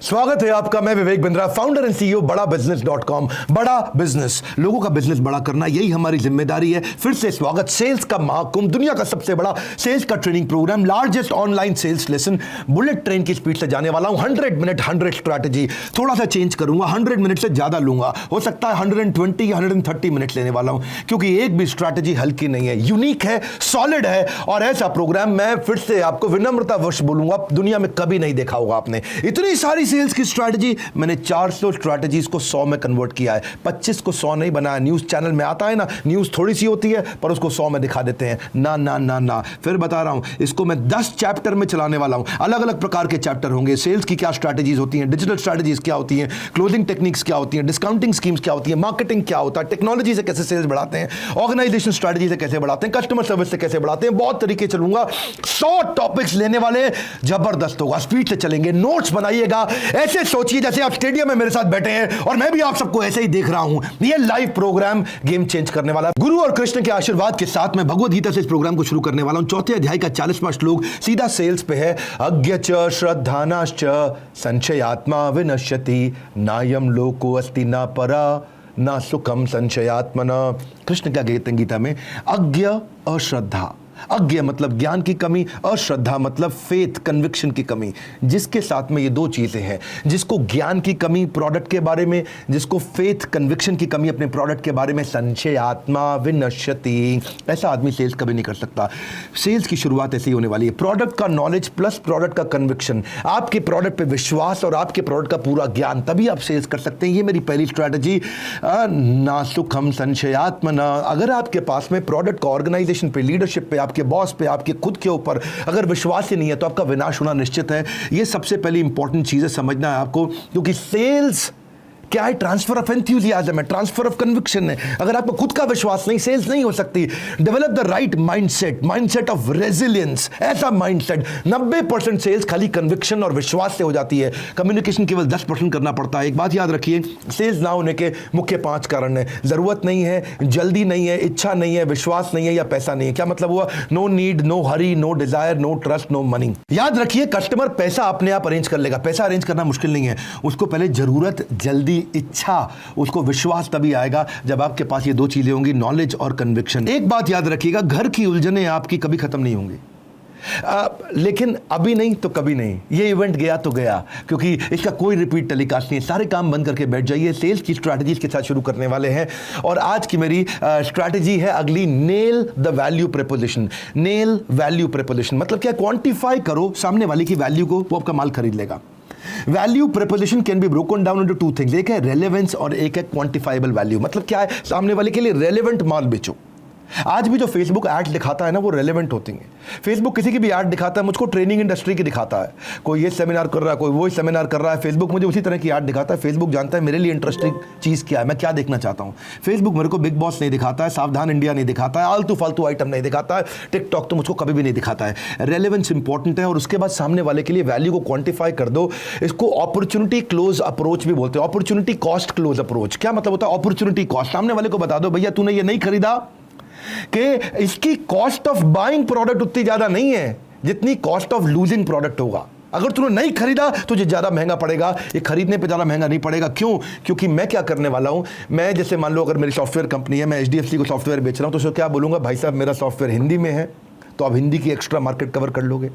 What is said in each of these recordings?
स्वागत है आपका। मैं Vivek Bindra, founder and CEO बड़ाबिजनेस.com। बड़ा बिजनेस, लोगों का बिजनेस बड़ा करना, यही हमारी जिम्मेदारी है। फिर से स्वागत। सेल्स का महाकुंभ, दुनिया का सबसे बड़ा सेल्स का training program, largest online sales lesson, bullet train की स्पीड से जाने वाला हूं। 100 मिनट 100 स्ट्रैटेजी, थोड़ा सा चेंज करूंगा, 100 मिनट से ज्यादा लूंगा, हो सकता है 120 या 130 मिनट लेने वाला हूं, क्योंकि एक भी स्ट्रैटेजी हल्की नहीं है, यूनिक है, सॉलिड है। और ऐसा प्रोग्राम मैं फिर से आपको विनम्रतावश बोलूंगा, दुनिया में कभी नहीं देखा होगा आपने। इतनी सारी सेल्स की स्ट्रैटेजी, मैंने 400 स्ट्रैटेजीज को 100 में कन्वर्ट किया है। 25 को 100 नहीं बनाया। न्यूज चैनल में आता है ना, न्यूज थोड़ी सी होती है पर उसको 100 में दिखा देते हैं। ना ना ना ना, फिर बता रहा हूं, इसको मैं 10 चैप्टर में चलाने वाला हूं। अलग अलग प्रकार के चैप्टर होंगे। सेल्स की क्या स्ट्रैटेजीज होती हैं, डिजिटल स्ट्रैटेजीज क्या होती हैं, क्लोजिंग टेक्निक्स क्या होती हैं, डिस्काउंटिंग स्कीम्स क्या होती है, मार्केटिंग क्या होता है, टेक्नोलॉजी से कैसे सेल्स बढ़ाते हैं, ऑर्गेनाइजेशन स्ट्रैटेजी से कैसे बढ़ाते हैं, कस्टमर सर्विस से कैसे बढ़ाते हैं, बहुत तरीके चलूंगा। 100 टॉपिक्स लेने वाले, जबरदस्त होगा, स्पीड से चलेंगे। नोट्स बनाइएगा, ऐसे सोचिए जैसे आप स्टेडियम में मेरे साथ बैठे हैं और मैं भी आप सबको ऐसे ही देख रहा हूं। ये लाइव प्रोग्राम गेम चेंज करने वाला है। गुरु और कृष्ण के आशीर्वाद के साथ मैं भगवद गीता से इस प्रोग्राम को शुरू करने वाला हूं। 4थे अध्याय का 40वां श्लोक सीधा सेल्स पे है। अज्ञ च श्रद्धानाश्च संशयात्मा विनश्यति, नायम लोको अस्ति ना परा ना सुखम संशयात्मना। कृष्ण क्या कहते हैं गीता में? अज्ञ अश्रद्धा, अज्ञ मतलब ज्ञान की कमी, अश्रद्धा मतलब फेथ कन्विक्शन की कमी। जिसके साथ में ये दो चीजें हैं, जिसको ज्ञान की कमी प्रोडक्ट के बारे में, जिसको फेथ कन्विक्शन की कमी अपने प्रोडक्ट के बारे में, संशयात्मा विनश्यति, ऐसा आदमी सेल्स कभी नहीं कर सकता। सेल्स की शुरुआत ऐसी होने वाली है। प्रोडक्ट का नॉलेज प्लस प्रोडक्ट का कन्विक्शन, आपके प्रोडक्ट पे विश्वास और आपके प्रोडक्ट का पूरा ज्ञान, तभी आप सेल्स कर सकते हैं। ये मेरी पहली स्ट्रैटेजी। ना सुखम संशयात्मना। अगर आपके पास में प्रोडक्ट का ऑर्गेनाइजेशन पे, लीडरशिप पे, आपके बॉस पे, आपके खुद के ऊपर अगर विश्वास ही नहीं है तो आपका विनाश होना निश्चित है। यह सबसे पहली इंपॉर्टेंट चीज है, समझना है आपको, क्योंकि सेल्स क्या है? ट्रांसफर ऑफ एंथुसियाज्म है, ट्रांसफर ऑफ कन्विक्शन है। अगर आपको खुद का विश्वास नहीं, सेल्स नहीं हो सकती। Develop the right mindset, mindset of resilience, ऐसा माइंडसेट। 90% सेल्स खाली कन्विक्शन और विश्वास से हो जाती है, कम्युनिकेशन केवल 10% करना पड़ता है। एक बात याद रखिए, सेल्स ना होने के मुख्य 5 कारण है। जरूरत नहीं है, जल्दी नहीं है, इच्छा नहीं है, विश्वास नहीं है या पैसा नहीं है। क्या मतलब हुआ? No need, no hurry, no desire, no trust, no money. याद रखिए, कस्टमर पैसा अपने आप अरेंज कर लेगा। पैसा अरेंज करना मुश्किल नहीं है, उसको पहले जरूरत, जल्दी, इच्छा, उसको विश्वास तभी आएगा जब आपके पास ये दो चीजें होंगी, नॉलेज और कन्विक्शन। एक बात याद रखिएगा, घर की उलझनें आपकी कभी खत्म नहीं होंगी, लेकिन अभी नहीं तो कभी नहीं। ये इवेंट गया तो गया, क्योंकि इसका कोई रिपीट टेलीकास्ट नहीं है। सारे काम बंद करके बैठ जाइए। सेल्स की स्ट्रैटेजीज के साथ शुरू करने वाले हैं और आज की मेरी स्ट्रैटेजी है अगली, nail the value preposition. Nail value preposition मतलब क्या? क्वांटिफाई करो सामने वाले की वैल्यू को, वो आपका माल खरीद लेगा। Value preposition can be broken down into 2 things. एक है रेलेवेंस और एक है क्वांटिफाइबल वैल्यू। मतलब क्या है? सामने वाले के लिए रेलेवेंट माल बेचो। आज भी जो फेसबुक ऐड दिखाता है ना, वो रेलेवेंट होती हैं। फेसबुक किसी की भी ऐड दिखाता है, मुझको ट्रेनिंग इंडस्ट्री की दिखाता है, कोई ये सेमिनार कर रहा है, कोई वो सेमिनार कर रहा है, फेसबुक मुझे उसी तरह की ऐड दिखाता है। फेसबुक जानता है मेरे लिए इंटरेस्टिंग चीज़ क्या है, मैं क्या देखना चाहता हूँ। फेसबुक मेरे को बिग बॉस नहीं दिखाता है, सावधान इंडिया नहीं दिखाता है, आलतू फालतू आइटम नहीं दिखाता है, टिकटॉक तो मुझको कभी भी नहीं दिखाता है। रेलेवेंस इंपॉर्टेंट है और उसके बाद सामने वाले के लिए वैल्यू को क्वांटिफाई कर दो। इसको अपॉर्चुनिटी क्लोज अप्रोच भी बोलते हैं, अपॉर्चुनिटी कॉस्ट क्लोज अप्रोच। क्या मतलब होता है अपॉर्चुनिटी कॉस्ट? सामने वाले को बता दो, भैया तूने ये नहीं खरीदा कि इसकी कॉस्ट ऑफ बाइंग प्रोडक्ट उतनी ज्यादा नहीं है जितनी कॉस्ट ऑफ लूजिंग प्रोडक्ट होगा। अगर तूने नहीं खरीदा तुझे ज्यादा महंगा पड़ेगा, ये खरीदने पे ज्यादा महंगा नहीं पड़ेगा। क्यों? क्योंकि मैं क्या करने वाला हूं, मैं जैसे मान लो अगर मेरी सॉफ्टवेयर कंपनी है, मैं HDFC को सॉफ्टवेयर बेच रहा हूं, तो उसको क्या बोलूंगा? भाई साहब मेरा सॉफ्टवेयर हिंदी में है तो आप हिंदी की एक्स्ट्रा मार्केट कवर कर लोगे।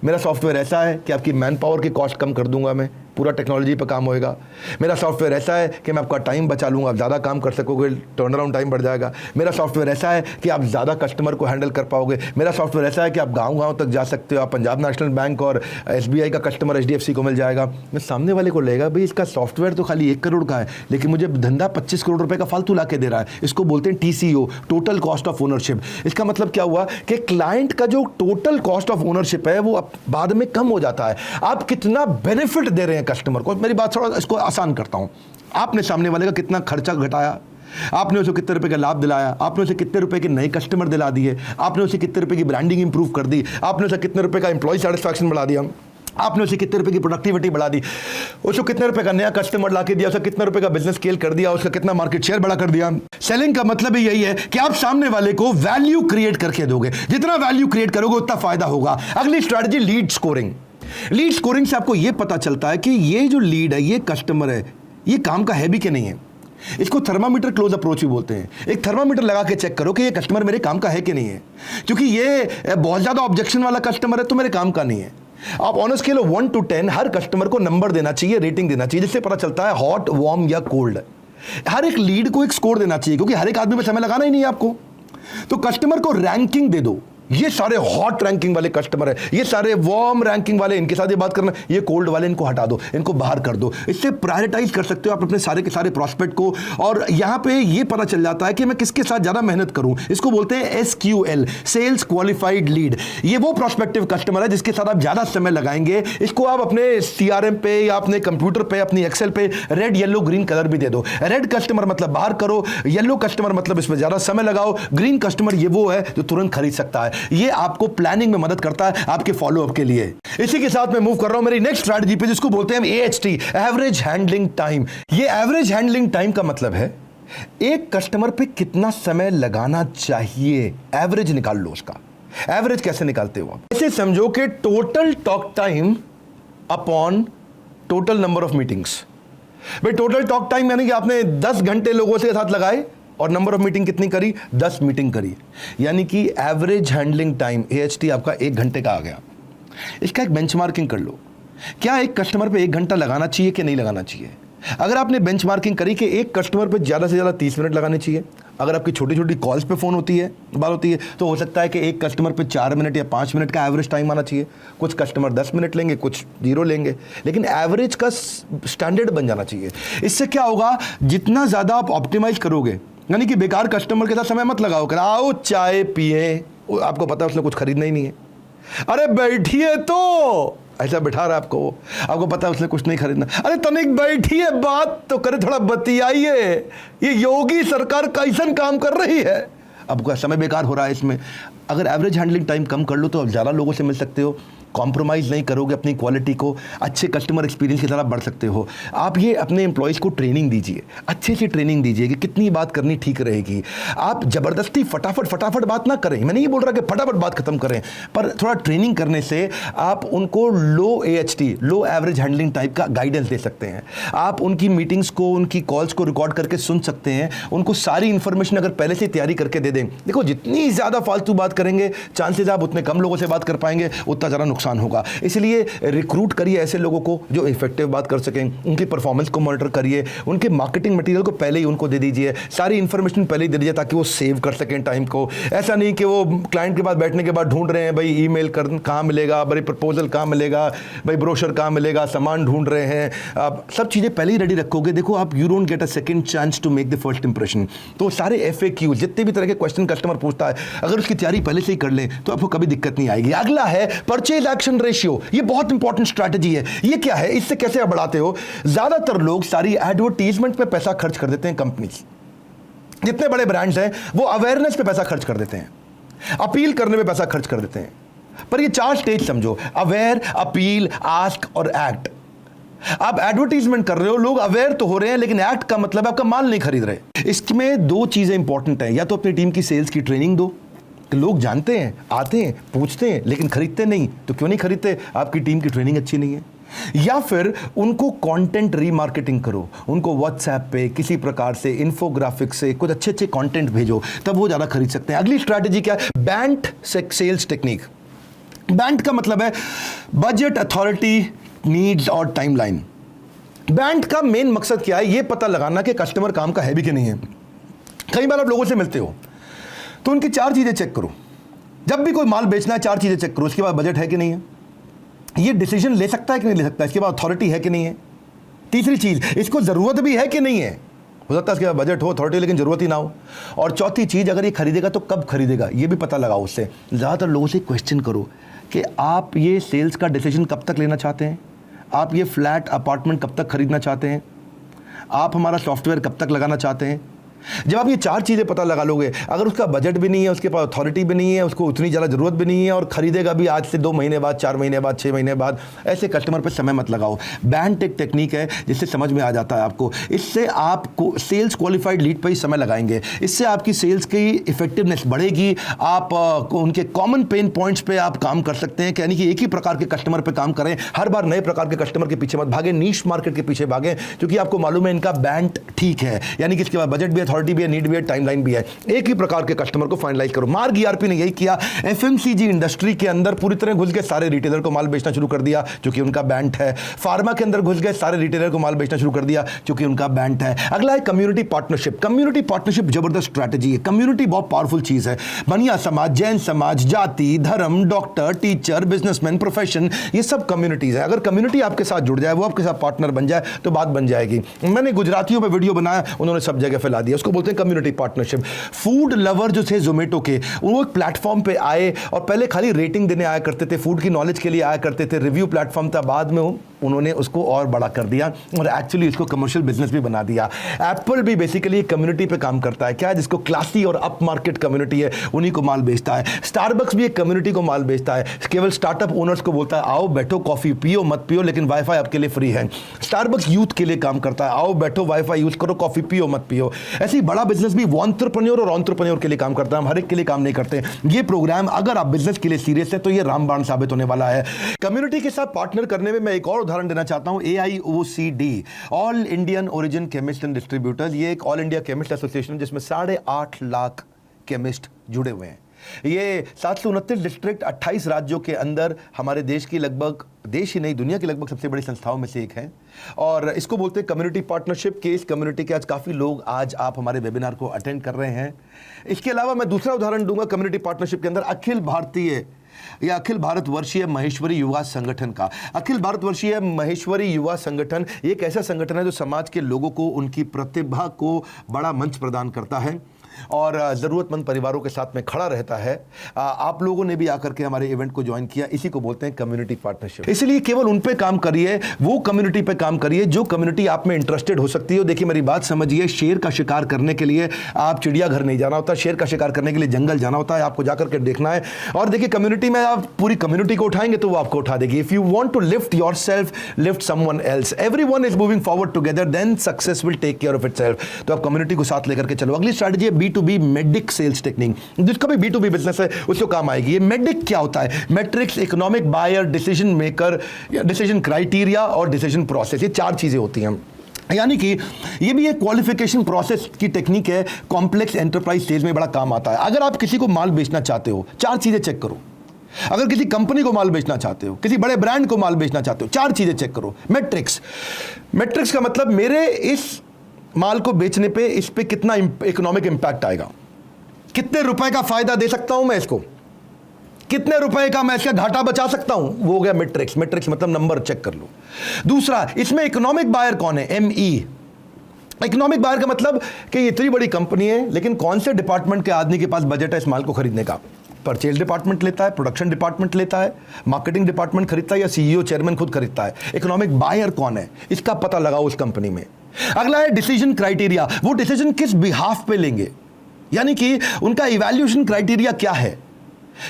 मेरा सॉफ्टवेयर ऐसा है कि आपकी मैन पावर की कॉस्ट कम कर दूंगा, मैं पूरा टेक्नोलॉजी पर काम होएगा। मेरा सॉफ्टवेयर ऐसा है कि मैं आपका टाइम बचा लूँगा, आप ज़्यादा काम कर सकोगे, टर्न अराउंड टाइम बढ़ जाएगा। मेरा सॉफ्टवेयर ऐसा है कि आप ज़्यादा कस्टमर को हैंडल कर पाओगे। मेरा सॉफ्टवेयर ऐसा है कि आप गाँव तक जा सकते हो, आप पंजाब नेशनल बैंक और SBI का कस्टमर HDFC को मिल जाएगा। मैं सामने वाले को लेगा, भाई इसका सॉफ्टवेयर तो खाली 1 करोड़ का है लेकिन मुझे धंधा 25 करोड़ रुपये का फालतू ला के दे रहा है। इसको बोलते हैं TCO, total cost of ownership. इसका मतलब क्या हुआ कि क्लाइंट का जो टोटल कॉस्ट ऑफ ओनरशिप है वो बाद में कम हो जाता है। आप कितना बेनिफिट दे रहे हैं कस्टमर को। मेरी बात थोड़ा इसको आसान करता हूं, आपने सामने वाले का कितना खर्चा घटाया, आपने उसे कितने रुपए का लाभ दिलाया, आपने उसे कितने रुपए के नए कस्टमर दिला दिए, आपने उसे कितने रुपए की ब्रांडिंग इंप्रूव कर दी, आपने उसे कितने रुपए का एम्प्लॉय सेटिस्फैक्शन बढ़ा दिया, आपने उसे कितने रुपए की प्रोडक्टिविटी बढ़ा दी, उसको कितने रुपए का नया कस्टमर ला के दिया, उसका कितने रुपए का बिजनेस स्केल कर दिया, उसका कितना मार्केट शेयर बड़ा कर दिया। सेलिंग का मतलब ही यही है कि आप सामने वाले को वैल्यू क्रिएट करके दोगे। जितना वैल्यू क्रिएट करोगे उतना फायदा होगा। अगली strategy lead scoring. Lead scoring से आपको यह पता चलता है कि ये जो लीड है, ये कस्टमर है, ये काम का है भी कि नहीं है। इसको थर्मामीटर क्लोज अप्रोच भी बोलते हैं। एक थर्मामीटर लगा के चेक करो कि ये कस्टमर मेरे काम का है कि नहीं है, क्योंकि ये बहुत ज्यादा ऑब्जेक्शन वाला कस्टमर है तो मेरे काम का नहीं है। आप on scale of 1 to 10 her customer को नंबर देना चाहिए, रेटिंग देना चाहिए, जिससे पता चलता है हॉट, वार्म या कोल्ड। हर एक लीड को एक स्कोर देना चाहिए, क्योंकि हर एक आदमी पे समय लगाना ही नहीं है आपको। तो कस्टमर को रैंकिंग दे दो, ये सारे हॉट रैंकिंग वाले कस्टमर है, ये सारे वार्म रैंकिंग वाले, इनके साथ ये बात करना, ये कोल्ड वाले इनको हटा दो, इनको बाहर कर दो। इससे प्रायोरिटाइज कर सकते हो आप अपने सारे के सारे प्रॉस्पेक्ट को। और यहां पे ये पता चल जाता है कि मैं किसके साथ ज्यादा मेहनत करूं। इसको बोलते हैं SQL, सेल्स क्वालिफाइड लीड। ये वो प्रोस्पेक्टिव कस्टमर है जिसके साथ आप ज्यादा समय लगाएंगे। इसको आप अपने CRM पे या अपने कंप्यूटर पे, अपनी एक्सेल पे रेड, येलो, ग्रीन कलर भी दे दो। रेड कस्टमर मतलब बाहर करो, येलो कस्टमर मतलब इसमें ज्यादा समय लगाओ, ग्रीन कस्टमर ये वो है जो तुरंत खरीद सकता है। ये आपको प्लानिंग में मदद करता है आपके फॉलोअप के लिए। इसी के साथ मैं मूव कर रहा हूं मेरी नेक्स्ट स्ट्रैटेजी पे, जिसको बोलते हैं AHT, एवरेज हैंडलिंग टाइम। ये एवरेज हैंडलिंग टाइम का मतलब है एक कस्टमर पे कितना समय लगाना चाहिए। एवरेज निकाल लो उसका। एवरेज कैसे निकालते हो आप? ऐसे समझो कि total talk time upon total number of meetings. भाई टोटल टॉक टाइम यानी कि आपने 10 घंटे लोगों से साथ लगाए और नंबर ऑफ मीटिंग कितनी करी? 10 मीटिंग करी, यानी कि एवरेज हैंडलिंग टाइम AHT आपका 1 घंटे का आ गया। इसका एक बेंचमार्किंग कर लो, क्या एक कस्टमर पे 1 घंटा लगाना चाहिए कि नहीं लगाना चाहिए? अगर आपने बेंचमार्किंग करी कि एक कस्टमर पे ज़्यादा से ज़्यादा 30 मिनट लगाने चाहिए, अगर आपकी छोटी छोटी कॉल्स पे फ़ोन होती है, बात होती है, तो हो सकता है कि एक कस्टमर पे 4 मिनट या 5 मिनट का एवरेज टाइम आना चाहिए। कुछ कस्टमर 10 मिनट लेंगे, कुछ 0 लेंगे, लेकिन एवरेज का स्टैंडर्ड बन जाना चाहिए। इससे क्या होगा, जितना ज़्यादा आप ऑप्टिमाइज करोगे, यानी कि बेकार कस्टमर के साथ समय मत लगाओ कर आओ चाय पिए, आपको पता है उसने कुछ खरीदना ही नहीं है, अरे बैठिए तो ऐसा बैठा रहा आपको पता है उसने कुछ नहीं खरीदना, अरे तनिक बैठिए बात तो करे, थोड़ा बतियाइए, ये योगी सरकार कैसन काम कर रही है, अब समय बेकार हो रहा है इसमें। अगर एवरेज हैंडलिंग टाइम कम कर लो तो आप ज़्यादा लोगों से मिल सकते हो, कॉम्प्रोमाइज़ नहीं करोगे अपनी क्वालिटी को, अच्छे कस्टमर एक्सपीरियंस की तरफ बढ़ सकते हो। आप ये अपने एम्प्लॉयज़ को ट्रेनिंग दीजिए, अच्छे से ट्रेनिंग दीजिए कि कितनी बात करनी ठीक रहेगी। आप ज़बरदस्ती फटाफट बात ना करें, मैं नहीं बोल रहा कि फटाफट बात खत्म करें, पर थोड़ा ट्रेनिंग करने से आप उनको लो AHT, लो एवरेज हैंडलिंग टाइप का गाइडेंस दे सकते हैं। आप उनकी मीटिंग्स को, उनकी कॉल्स को रिकॉर्ड करके सुन सकते हैं, उनको सारी इन्फॉर्मेशन अगर पहले से तैयारी करके दे दें। देखो जितनी ज़्यादा फालतू बात करेंगे, चांसेस आप उतने कम लोगों से बात कर पाएंगे, उतना ज़्यादा नुकसान होगा। इसलिए रिक्रूट करिए ऐसे लोगों को जो इफेक्टिव बात कर सकें, उनकी परफॉर्मेंस को मॉनिटर करिए, उनके मार्केटिंग मटेरियल को पहले ही उनको दे दीजिए, सारी इन्फॉर्मेशन पहले ही दे दीजिए ताकि वो सेव कर सकें टाइम को। ऐसा नहीं कि वो क्लाइंट के पास बैठने के बाद ढूंढ रहे हैं भाई ईमेल कहाँ मिलेगा, भाई प्रपोजल कहाँ मिलेगा, भाई ब्रोशर कहाँ मिलेगा, सामान ढूंढ रहे हैं। आप सब चीज़ें पहले ही रेडी रखोगे, देखो आप you don't get a second chance to make the first impression. तो सारे FAQ जितने भी तरह के क्वेश्चन कस्टमर पूछता है, अगर उसकी तैयारी पहले से ही कर लें तो आपको कभी दिक्कत नहीं आएगी। अगला है परचेज एक्शन रेशियो, ये बहुत इंपॉर्टेंट स्ट्रैटेजी है। ये क्या है, इससे कैसे आप बढ़ाते हो? ज्यादातर लोग सारी एडवर्टीजमेंट पे पैसा खर्च कर देते हैं। कंपनीज जितने बड़े ब्रांड्स हैं वो अवेयरनेस पे पैसा खर्च कर देते हैं, अपील करने पे पैसा खर्च कर देते हैं। पर ये 4 स्टेज समझो, अवेयर, अपील, आस्क और एक्ट। आप एडवर्टीजमेंट कर रहे हो, लोग अवेयर तो हो रहे हैं, लेकिन एक्ट का मतलब आपका माल नहीं खरीद रहे। इसमें 2 चीजें इंपॉर्टेंट हैं, या तो अपनी टीम की सेल्स की ट्रेनिंग दो, तो लोग जानते हैं, आते हैं, पूछते हैं, लेकिन खरीदते नहीं। तो क्यों नहीं खरीदते? आपकी टीम की ट्रेनिंग अच्छी नहीं है। या फिर उनको कंटेंट रीमार्केटिंग करो, उनको व्हाट्सएप पे किसी प्रकार से इन्फोग्राफिक से कुछ अच्छे अच्छे कंटेंट भेजो, तब वो ज़्यादा खरीद सकते हैं। अगली स्ट्रैटेजी क्या है? Band sales technique. बैंड का मतलब है बजट, अथॉरिटी, नीड्स और टाइमलाइन। बैंड का मेन मकसद क्या है? ये पता लगाना कि कस्टमर काम का है भी कि नहीं है। कई बार आप लोगों से मिलते हो तो उनकी 4 चीज़ें चेक करो। जब भी कोई माल बेचना है 4 चीज़ें चेक करो। उसके बाद बजट है कि नहीं है, ये डिसीजन ले सकता है कि नहीं ले सकता है, इसके बाद अथॉरिटी है कि नहीं है, तीसरी चीज़ इसको ज़रूरत भी है कि नहीं है, हो सकता है इसके बाद बजट हो, अथॉरिटी लेकिन ज़रूरत ही ना हो, और चौथी चीज़ अगर ये खरीदेगा तो कब खरीदेगा, ये भी पता लगाओ उससे। ज़्यादातर लोगों से क्वेश्चन करो कि आप ये सेल्स का डिसीजन कब तक लेना चाहते हैं, आप ये फ्लैट अपार्टमेंट कब तक खरीदना चाहते हैं, आप हमारा सॉफ्टवेयर कब तक लगाना चाहते हैं, जब आप ये 4 चीज़ें पता लगा लोगे, अगर उसका बजट भी नहीं है, उसके पास अथॉरिटी भी नहीं है, उसको उतनी ज़्यादा ज़रूरत भी नहीं है और खरीदेगा भी आज से 2 महीने बाद, 4 महीने बाद, 6 महीने बाद, ऐसे कस्टमर पे समय मत लगाओ। बैंड एक टेक्निक है जिससे समझ में आ जाता है आपको। इससे आपको सेल्स क्वालिफाइड लीड पर ही समय लगाएंगे, इससे आपकी सेल्स की इफेक्टिवनेस बढ़ेगी। आप उनके कॉमन पेन पॉइंट्स पे आप काम कर सकते हैं, यानी कि एक ही प्रकार के कस्टमर पे काम करें, हर बार नए प्रकार के कस्टमर के पीछे मत भागें, नीश मार्केट के पीछे भागें, क्योंकि आपको मालूम है इनका बैंड ठीक है, यानी कि इसके बाद बजट भी है, अथॉरिटी भी है, नीड भी है, टाइमलाइन भी है। एक ही प्रकार के कस्टमर को फाइनलाइज करो। मार्ग ईआरपी ने यही किया। एफएमसीजी इंडस्ट्री के अंदर पूरी तरह घुस गए, सारे रिटेलर को माल बेचना शुरू कर दिया क्योंकि उनका बैंड है। फार्मा के अंदर घुस गए, सारे रिटेलर को माल बेचना शुरू कर दिया क्योंकि उनका बैंड है। अगला है कम्युनिटी पार्टनरशिप। कम्युनिटी पार्टनरशिप जबरदस्त स्ट्रैटेजी है। कम्युनिटी बहुत पावरफुल चीज है। बनिया समाज, जैन समाज, जाति, धर्म, डॉक्टर, टीचर, बिजनेसमैन, प्रोफेशन, ये सब कम्युनिटीज है। अगर कम्युनिटी आपके साथ जुड़ जाए, वो आपके साथ पार्टनर बन जाए तो बात बन जाएगी। मैंने गुजरातियों पे वीडियो बनाया, उन्होंने सब जगह फैला दिया, उसको बोलते हैं कम्युनिटी पार्टनरशिप। फूड लवर जो थे जोमेटो के, वो एक प्लेटफॉर्म पे आए और पहले खाली रेटिंग देने आया करते थे, फूड की नॉलेज के लिए आया करते थे, रिव्यू प्लेटफॉर्म था। बाद में उन्होंने उसको और बड़ा कर दिया और एक्चुअली इसको कमर्शियल बिजनेस भी बना दिया। एप्पल भी बेसिकली कम्युनिटी पे काम करता है। क्या है? जिसको क्लासी और अप मार्केट कम्युनिटी है उन्हीं को माल बेचता है। स्टारबक्स भी एक कम्युनिटी को माल बेचता है, केवल स्टार्टअप ओनर्स को बोलता है आओ बैठो, कॉफी पियो मत पियो, लेकिन वाईफाई आपके लिए फ्री है। स्टारबक्स यूथ के लिए काम करता है, आओ बैठो, वाईफाई यूज करो, कॉफी पियो मत पियो। ऐसे ही बड़ा बिजनेस भी एंटरप्रेन्योर और एंटरप्रेन्योर के लिए काम करता है, हम हर एक के लिए काम नहीं करते। ये प्रोग्राम अगर आप बिजनेस के लिए सीरियस है तो ये रामबाण साबित होने वाला है। कम्युनिटी के साथ पार्टनर करने में मैं एक और उदाहरण देना चाहता हूं, AIOCD, all Indian origin chemist and distributors. ये एक ऑल इंडिया केमिस्ट एसोसिएशन जिसमें 8.5 लाख केमिस्ट जुड़े हुए हैं। ये 729 डिस्ट्रिक्ट 28 राज्यों के अंदर हमारे देश की लगभग, देश ही नहीं दुनिया की लगभग सबसे बड़ी संस्थाओं में से एक है और इसको बोलते हैं कम्युनिटी पार्टनरशिप के। इस कम्युनिटी के आज काफ़ी लोग, आज आप हमारे वेबिनार को अटेंड कर रहे हैं। इसके अलावा मैं दूसरा उदाहरण दूंगा कम्युनिटी पार्टनरशिप के अंदर, अखिल भारतीय या अखिल भारतवर्षीय महेश्वरी युवा संगठन का। अखिल भारतवर्षीय महेश्वरी युवा संगठन एक ऐसा संगठन है जो समाज के लोगों को उनकी प्रतिभा को बड़ा मंच प्रदान करता है और ज़रूरतमंद परिवारों के साथ में खड़ा रहता है। आप लोगों ने भी आकर के हमारे इवेंट को ज्वाइन किया, इसी को बोलते हैं कम्युनिटी पार्टनरशिप। इसलिए केवल उन पे काम करिए, वो कम्युनिटी पे काम करिए जो कम्युनिटी आप में इंटरेस्टेड हो सकती है। देखिए मेरी बात समझिए, शेर का शिकार करने के लिए आप चिड़ियाघर नहीं जाना होता, शेर का शिकार करने के लिए जंगल जाना होता है, आपको जाकर के देखना है। और देखिए कम्युनिटी में आप पूरी कम्युनिटी को उठाएंगे तो वो आपको उठा देगी। If you want to lift yourself, lift someone else, everyone is moving forward together, then success will take care of itself. तो आप कम्युनिटी को साथ लेकर के चलो। अगली स्ट्रैटेजी है B2B मेडिक सेल्स टेक्निक, जिसका भी B2B बिजनेस है उसको काम आएगी। ये मेडिक क्या होता है? Metrics, economic buyer, decision maker, decision criteria और डिसीजन प्रोसेस, ये 4 चीजें होती हैं। यानी कि ये भी एक क्वालिफिकेशन प्रोसेस की टेक्निक है, कॉम्प्लेक्स एंटरप्राइज सेल्स में बड़ा काम आता है। अगर आप किसी को माल बेचना चाहते हो, 4 चीजें चेक करो। अगर किसी कंपनी को माल बेचना चाहते हो, किसी बड़े ब्रांड को माल बेचना चाहते हो, 4 चीजें चेक करो। मैट्रिक्स, मैट्रिक्स का मतलब मेरे इस माल को बेचने पे इस पे कितना इकोनॉमिक इंपैक्ट आएगा, कितने रुपए का फायदा दे सकता हूं मैं इसको, कितने रुपए का मैं इसका घाटा बचा सकता हूं, वो हो गया मैट्रिक्स। मैट्रिक्स मतलब नंबर चेक कर लो। दूसरा, इसमें इकोनॉमिक बायर कौन है? ME। इकोनॉमिक बायर का मतलब कि ये इतनी बड़ी कंपनी है लेकिन कौन से डिपार्टमेंट के आदमी के पास बजट है इस माल को खरीदने का? परचेज डिपार्टमेंट लेता है, प्रोडक्शन डिपार्टमेंट लेता है, मार्केटिंग डिपार्टमेंट खरीदता है या CEO चेयरमैन खुद खरीदता है? इकोनॉमिक बायर कौन है, इसका पता लगाओ उस कंपनी में। अगला है डिसीजन क्राइटेरिया, वो डिसीजन किस बिहाफ पे लेंगे, यानी कि उनका इवैल्यूएशन क्राइटेरिया क्या है,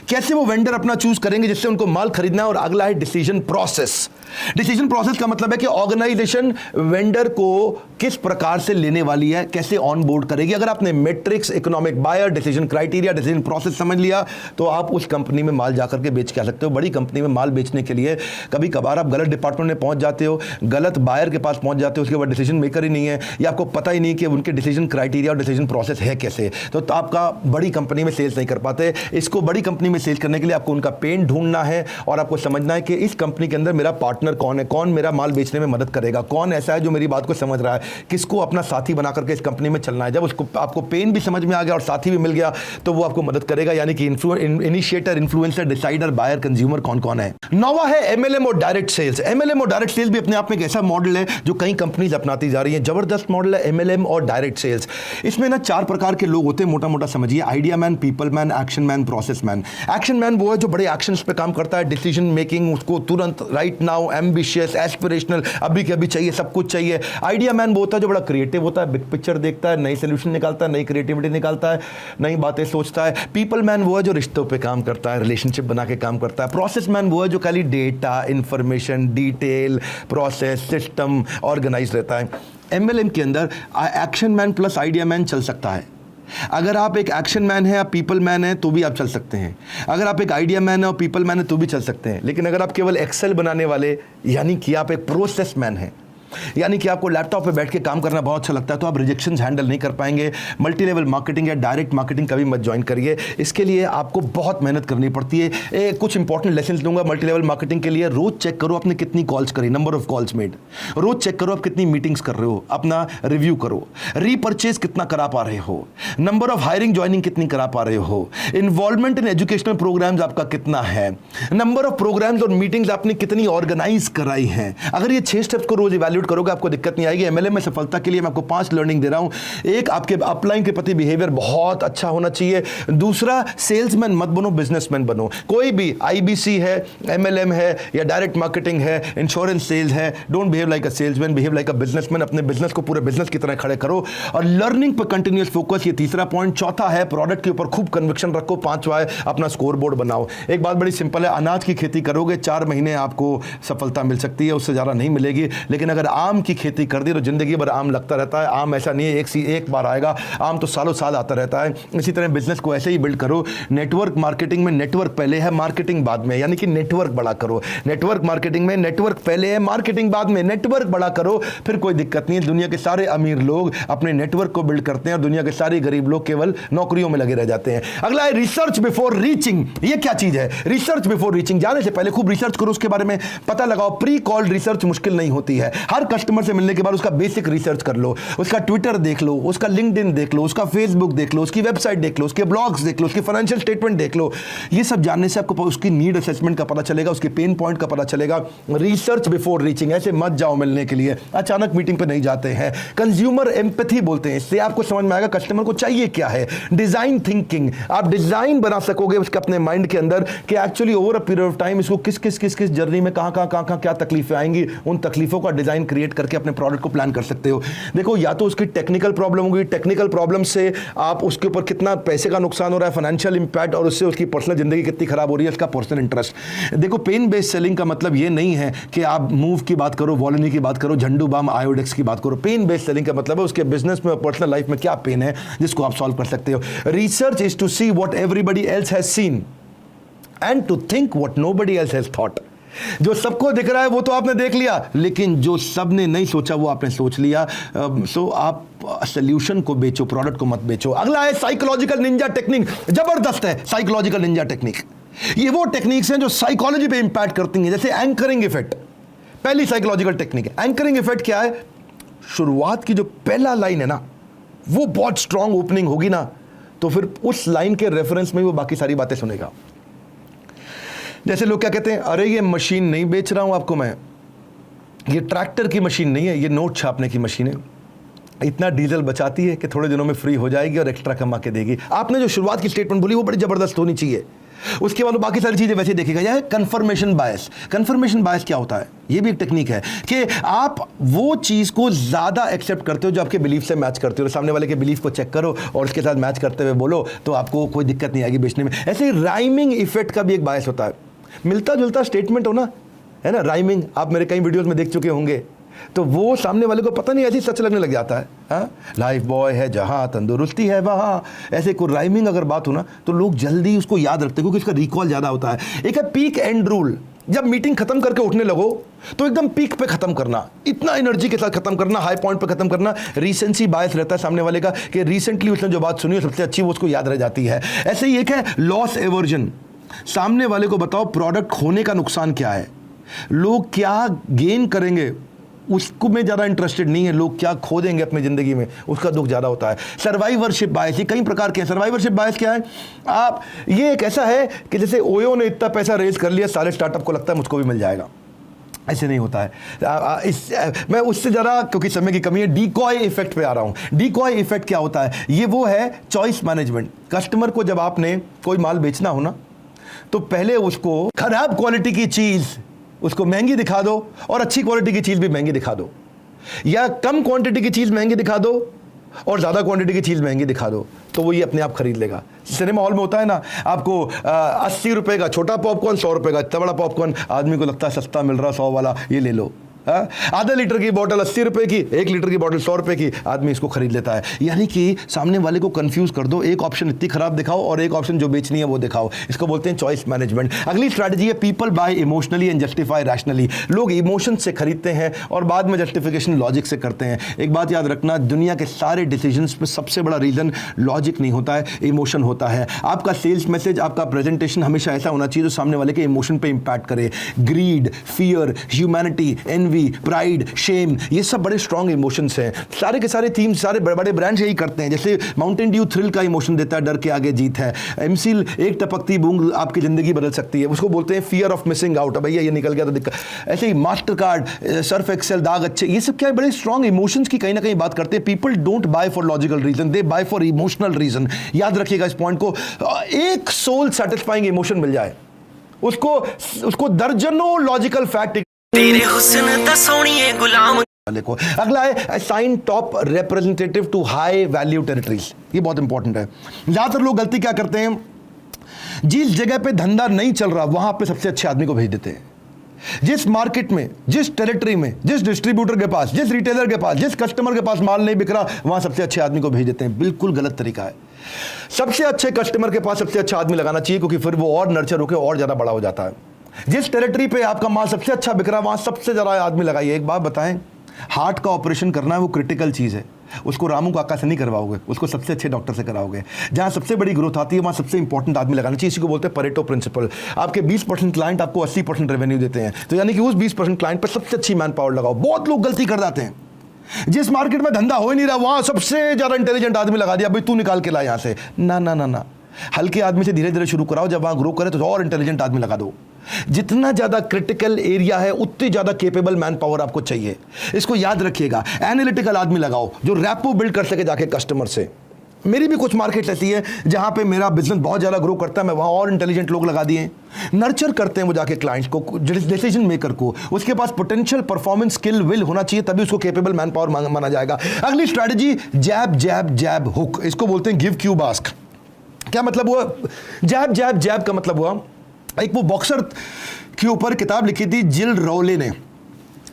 कैसे वो वेंडर अपना चूज करेंगे जिससे उनको माल खरीदना है। और अगला है डिसीजन प्रोसेस। डिसीजन प्रोसेस का मतलब है कि ऑर्गेनाइजेशन वेंडर को किस प्रकार से लेने वाली है, कैसे ऑन बोर्ड करेगी। अगर आपने metrics, economic buyer, decision criteria, decision process समझ लिया तो आप उस कंपनी में माल जाकर के बेच के आ सकते हो। बड़ी कंपनी में माल बेचने के लिए कभी कभार आप गलत डिपार्टमेंट में पहुंच जाते हो, गलत बायर के पास पहुंच जाते हो, उसके बाद डिसीजन मेकर ही नहीं है या आपको पता ही नहीं कि उनके डिसीजन क्राइटेरिया और डिसीजन प्रोसेस है कैसे, तो आपका बड़ी कंपनी में सेल्स नहीं कर पाते। इसको बड़ी कंपनी में सेल्स करने के लिए आपको उनका पेन ढूंढना है और आपको समझना है कि इस कंपनी के अंदर मेरा पार्टनर कौन है, कौन मेरा माल बेचने में मदद करेगा, कौन ऐसा है जो मेरी बात को समझ रहा है, किसको अपना साथी बना करके इस कंपनी में चलना है। जब उसको आपको पेन भी समझ में आ गया और साथी भी मिल गया तो वो आपको मदद करेगा। यानी कि initiator, influencer, decider, buyer, consumer कौन कौन है। नौवां है MLM और डायरेक्ट सेल्स। MLM और डायरेक्ट सेल्स भी अपने आप में एक ऐसा मॉडल है जो कई कंपनीज अपनाती जा रही है। जबरदस्त मॉडल है MLM और डायरेक्ट सेल्स। इसमें ना 4 प्रकार के लोग होते हैं, मोटा मोटा समझिए। Idea man, people man, action man, process man. Action man वो है जो बड़े एक्शंस पे काम करता है, डिसीजन मेकिंग उसको तुरंत राइट नाउ एम्बिशियस, एस्पिरेशनल, अभी के अभी चाहिए, सब कुछ चाहिए। आइडिया मैन वो होता है जो बड़ा क्रिएटिव होता है, बिग पिक्चर देखता है, नई सोल्यूशन निकालता है, नई क्रिएटिविटी निकालता है, नई बातें सोचता है। पीपल मैन वो है जो रिश्तों पे काम करता है, रिलेशनशिप बना के काम करता है। प्रोसेस मैन वो है जो खाली data, information, detail, process, system, organize रहता है। एमएलएम के अंदर action man plus idea man चल सकता है। अगर आप एक एक्शन मैन है, आप पीपल मैन है, तो भी आप चल सकते हैं। अगर आप एक आइडिया मैन है और पीपल मैन है, तो भी चल सकते हैं। लेकिन अगर आप केवल एक्सेल बनाने वाले, यानी कि आप एक प्रोसेस मैन है, यानी कि आपको लैपटॉप पे बैठ के काम करना बहुत अच्छा लगता है, तो आप रिजेक्शंस हैंडल नहीं कर पाएंगे। मल्टी लेवल मार्केटिंग या डायरेक्ट मार्केटिंग कभी मत ज्वाइन करिए। इसके लिए आपको बहुत मेहनत करनी पड़ती है। कुछ इंपॉर्टेंट लेसन दूंगा मल्टी लेवल मार्केटिंग के लिए। रोज चेक करो आपने कितनी कॉल्स करी, नंबर ऑफ कॉल्स मेड। रोज चेक करो आप कितनी मीटिंग्स कर रहे हो, अपना रिव्यू करो। रीपर्चेज कितना करा पा रहे हो, नंबर ऑफ हायरिंग ज्वाइनिंग कितनी करा पा रहे हो, इन्वॉल्वमेंट इन एजुकेशनल प्रोग्राम्स आपका कितना है, नंबर ऑफ प्रोग्राम्स और मीटिंग्स आपने कितनी ऑर्गेनाइज कराई हैं। अगर ये 6 स्टेप्स को रोज इवैल्यूएट करोगे, आपको दिक्कत नहीं आएगी। एमएलएम में सफलता के लिए मैं आपको 5 लर्निंग दे रहा हूं। एक, आपके अपलाइन के प्रति बिहेवियर बहुत अच्छा होना चाहिए। दूसरा, सेल्समैन मत बनो, बिजनेसमैन बनो। कोई भी आईबीसी है, एमएलएम है या डायरेक्ट मार्केटिंग है, इंश्योरेंस सेल्स है, don't behave like a salesman, behave like a businessman. अपने बिजनेस को पूरे बिजनेस की तरह खड़े करो और लर्निंग पर कंटिन्यूअस फोकस, ये तीसरा पॉइंट। चौथा है प्रोडक्ट के ऊपर खूब कन्विक्शन रखो। पांचवा है अपना स्कोर बोर्ड बनाओ। एक बात बड़ी सिंपल है, अनाज की खेती करोगे 4 महीने आपको सफलता मिल सकती है, उससे ज्यादा नहीं मिलेगी। लेकिन अगर आम की खेती कर दी तो जिंदगी भर आम लगता रहता है। आम ऐसा नहीं है एक बार आएगा, आम तो सालों साल आता रहता है। इसी तरह बिजनेस को ऐसे ही बिल्ड करो। नेटवर्क मार्केटिंग में नेटवर्क पहले है, मार्केटिंग बाद में, यानी कि नेटवर्क बड़ा करो। नेटवर्क मार्केटिंग में नेटवर्क पहले है, मार्केटिंग बाद में। नेटवर्क बड़ा करो, फिर कोई दिक्कत नहीं है। दुनिया के सारे अमीर लोग अपने नेटवर्क को बिल्ड करते हैं और दुनिया के सारे गरीब लोग केवल नौकरियों में लगे रह जाते हैं। अगला है रिसर्च बिफोर रीचिंग। ये क्या चीज है? Research before reaching. जाने से पहले खूब रिसर्च करो, उसके बारे में पता लगाओ। प्री कॉल्ड रिसर्च मुश्किल नहीं होती है। हर कस्टमर से मिलने के बाद उसका बेसिक रिसर्च कर लो, उसका ट्विटर देख लो, उसका लिंक्डइन देख लो, उसका फेसबुक देख लो, उसकी वेबसाइट देख लो, उसके ब्लॉग्स देख लो, उसके फाइनेंशियल स्टेटमेंट देख लो। ये सब जानने से आपको उसकी नीड असेसमेंट का पता चलेगा, उसके पेन पॉइंट का पता चलेगा। Research before reaching. ऐसे मत जाओ मिलने के लिए, अचानक मीटिंग पे नहीं जाते हैं। कंज्यूमर एम्पैथी बोलते हैं, इससे आपको समझ में आएगा कस्टमर को चाहिए क्या है। डिजाइन थिंकिंग, आप डिजाइन बना सकोगे उसके अपने माइंड के अंदर कि actually over a period of time इसको किस किस किस किस जर्नी में कहां क्या तकलीफें आएंगी, उन तकलीफों का डिजाइन क्रिएट करके अपने प्रोडक्ट को प्लान कर सकते हो। देखो, या तो उसकी टेक्निकल प्रॉब्लम होगी, टेक्निकल प्रॉब्लम से आप उसके ऊपर कितना पैसे का नुकसान हो रहा है, फाइनेंशियल इंपैक्ट, और उससे उसकी पर्सनल जिंदगी कितनी खराब हो रही है, इसका पर्सनल इंटरेस्ट। देखो, पेन बेस्ड सेलिंग का मतलब ये नहीं है कि आप मूव की बात करो, वॉलिनी की बात करो, झंडू बाम, आयोडेक्स की बात करो। पेन बेस्ड सेलिंग का मतलब है उसके बिजनेस में, पर्सनल लाइफ में क्या पेन है जिसको आप सॉल्व कर सकते हो। Research is to see what everybody else has seen and to think what nobody else has thought. जो सबको दिख रहा है वो तो आपने देख लिया, लेकिन जो सबने नहीं सोचा वो आपने सोच लिया। सो आप सोल्यूशन को बेचो, प्रोडक्ट को मत बेचो। अगला है साइकोलॉजिकल निंजा टेक्निक। जबरदस्त है साइकोलॉजिकल निंजा टेक्निक। ये वो टेक्निक्स हैं जो साइकोलॉजी पे इंपैक्ट करती हैं, जैसे एंकरिंग इफेक्ट। पहली साइकोलॉजिकल टेक्निक है एंकरिंग इफेक्ट। क्या है? शुरुआत की जो पहला लाइन है ना, वो बहुत स्ट्रांग ओपनिंग होगी ना, तो फिर उस लाइन के रेफरेंस में वो बाकी सारी बातें सुनेगा। जैसे लोग क्या कहते हैं, अरे ये मशीन नहीं बेच रहा हूं आपको मैं, ये ट्रैक्टर की मशीन नहीं है, ये नोट छापने की मशीन है, इतना डीजल बचाती है कि थोड़े दिनों में फ्री हो जाएगी और एक्स्ट्रा कमा के देगी। आपने जो शुरुआत की स्टेटमेंट बोली वो बड़ी जबरदस्त होनी चाहिए, उसके बाद बाकी सारी चीजें वैसे देखेगा। यह है कंफर्मेशन बायस। कंफर्मेशन बायस क्या होता है? ये भी एक टेक्निक है कि आप वो चीज को ज्यादा एक्सेप्ट करते हो जो आपके बिलीफ से मैच करते हो। सामने वाले के बिलीफ को चेक करो और उसके साथ मैच करते हुए बोलो, तो आपको कोई दिक्कत नहीं आएगी बेचने में। ऐसे राइमिंग इफेक्ट का भी एक बायस होता है। मिलता जुलता स्टेटमेंट हो ना, है ना, राइमिंग, आप मेरे कई वीडियोस में देख चुके होंगे, तो वो सामने वाले को पता नहीं ऐसी सच लगने लग जाता है। हाँ, लाइफ बॉय है जहां, तंदुरुस्ती है वहां, ऐसे कोई राइमिंग अगर बात हो ना तो लोग जल्दी उसको याद रखते हैं क्योंकि इसका रिकॉल ज्यादा होता है। एक है पीक एंड रूल। जब मीटिंग खत्म करके उठने लगो तो एकदम पीक पे खत्म करना, इतना एनर्जी के साथ खत्म करना, हाई पॉइंट पे खत्म करना। रीसेंसी बायस रहता है सामने वाले का कि रिसेंटली उसने जो बात सुनी है सबसे अच्छी, वो उसको याद रह जाती है। ऐसे ही एक है लॉस एवर्जन। सामने वाले को बताओ प्रोडक्ट खोने का नुकसान क्या है, लोग क्या गेन करेंगे उसको में ज़्यादा इंटरेस्टेड नहीं है, लोग क्या खो देंगे अपनी ज़िंदगी में उसका दुख ज़्यादा होता है। सर्वाइवरशिप बायस, ये कई प्रकार के हैं। सर्वाइवरशिप बायस क्या है? आप, ये एक ऐसा है कि जैसे ओयो ने इतना पैसा रेज कर लिया, सारे स्टार्टअप को लगता है मुझको भी मिल जाएगा। ऐसे नहीं होता है। मैं उससे ज़रा, क्योंकि समय की कमी है, डीकॉय इफेक्ट पे आ रहा हूँ। डीकॉय इफेक्ट क्या होता है? ये वो है चॉइस मैनेजमेंट। कस्टमर को जब आपने कोई माल बेचना हो ना, तो पहले उसको खराब क्वालिटी की चीज़ उसको महंगी दिखा दो और अच्छी क्वालिटी की चीज़ भी महंगी दिखा दो, या कम क्वांटिटी की चीज़ महंगी दिखा दो और ज़्यादा क्वांटिटी की चीज़ महंगी दिखा दो, तो वो ये अपने आप खरीद लेगा। सिनेमा हॉल में होता है ना, आपको 80 रुपये का छोटा पॉपकॉर्न, 100 रुपये का इतना बड़ा पॉपकॉर्न, आदमी को लगता है सस्ता मिल रहा 100 वाला, ये ले लो। आधा लीटर की बोतल 80 रुपये की, 1 लीटर की बोतल 100 रुपये की, आदमी इसको खरीद लेता है। यानी कि सामने वाले को कंफ्यूज कर दो, एक ऑप्शन इतनी खराब दिखाओ और एक ऑप्शन जो बेचनी है वो दिखाओ। इसको बोलते हैं चॉइस मैनेजमेंट। अगली स्ट्रैटेजी है people buy emotionally and justify rationally. लोग इमोशन से खरीदते हैं और बाद में जस्टिफिकेशन लॉजिक से करते हैं। एक बात याद रखना, दुनिया के सारे डिसीजंस में सबसे बड़ा रीजन लॉजिक नहीं होता है, इमोशन होता है। आपका सेल्स मैसेज, आपका प्रेजेंटेशन हमेशा ऐसा होना चाहिए जो सामने वाले के इमोशन पे इंपैक्ट करे। Greed, fear, humanity, envy, pride, shame, ये सब बड़े स्ट्रॉन्ग इमोशंस हैं। सारे के सारे थीम्स, सारे बड़े बड़े ब्रांड्स यही करते हैं। जैसे माउंटेन ड्यू थ्रिल का इमोशन देता है, डर के आगे जीत है। एमसील, एक टपकती बूंद आपकी जिंदगी बदल सकती है, उसको बोलते हैं फियर ऑफ मिसिंग आउट। भैया ये निकल गया तो दिक्कत। ऐसे ही मास्टर कार्ड, सर्फ एक्सेल, दाग अच्छे, ये सब क्या है, बड़े स्ट्रॉन्ग इमोशंस की कहीं ना कहीं बात करते हैं। People don't buy for logical reason, they buy for emotional reason. याद रखिएगा इस पॉइंट को। एक सोल सेटिस्फाइंग इमोशन मिल जाए उसको दर्जनों लॉजिकल फैक्ट तेरे हुस्न दा सोहणिए गुलाम। को। अगला है assign top representative to high value territories. ये बहुत इंपॉर्टेंट है। ज्यादातर लोग गलती क्या करते हैं, जिस जगह पे धंधा नहीं चल रहा वहां पे सबसे अच्छे आदमी को भेज देते हैं। जिस मार्केट में, जिस टेरिटरी में, जिस डिस्ट्रीब्यूटर के पास, जिस रिटेलर के पास, जिस कस्टमर के पास माल नहीं बिक रहा, वहां सबसे अच्छे आदमी को भेज देते हैं। बिल्कुल गलत तरीका है। सबसे अच्छे कस्टमर के पास सबसे अच्छा आदमी लगाना चाहिए, क्योंकि फिर वो और नर्चर होकर और ज्यादा बड़ा हो जाता है। जिस टेरिटरी पे आपका माल सबसे अच्छा बिक रहा है वहां सबसे ज्यादा आदमी लगाइए। एक बात बताएं, हार्ट का ऑपरेशन करना है वो क्रिटिकल चीज है, उसको रामू काका से नहीं करवाओगे, उसको सबसे अच्छे डॉक्टर से कराओगे। जहां सबसे बड़ी ग्रोथ आती है वहां सबसे इंपॉर्टेंट आदमी लगाना चाहिए। इसी को बोलते हैं परेटो प्रिंसिपल। आपके 20% क्लाइंट आपको 80% रेवेन्यू देते हैं, तो यानी कि उस 20% क्लाइंट पर सबसे अच्छी मैन पावर लगाओ। बहुत लोग गलती कर जाते हैं, जिस मार्केट में धंधा हो ही नहीं रहा वहां सबसे ज्यादा इंटेलिजेंट आदमी लगा दिया, भाई तू निकाल के ला यहां से। ना ना ना ना, हल्के आदमी से धीरे धीरे शुरू कराओ, जब वहां ग्रो करे तो और इंटेलिजेंट आदमी लगा दो। जितना ज्यादा क्रिटिकल एरिया है उतनी ज्यादा केपेबल मैन पावर आपको चाहिए। इसको याद रखिएगा। एनालिटिकल आदमी लगाओ जो रैपो बिल्ड कर सके जाके कस्टमर से। मेरी भी कुछ मार्केट ऐसी है जहां पे मेरा बिजनेस बहुत ज्यादा ग्रो करता है, मैं वहां और इंटेलिजेंट लोग लगा दिए। नर्चर करते हैं वो जाके क्लाइंट्स को, डिसीजन मेकर को। उसके पास पोटेंशियल, परफॉर्मेंस, स्किल, विल होना चाहिए, तभी उसको केपेबल मैन पावर माना जाएगा। अगली स्ट्रैटेजी जैब जैब जैब हुक। इसको बोलते हैं गिव क्यूब आस्क। क्या मतलब हुआ जैब जैब जैब का? मतलब हुआ, एक वो बॉक्सर के ऊपर किताब लिखी थी जिल रोले ने।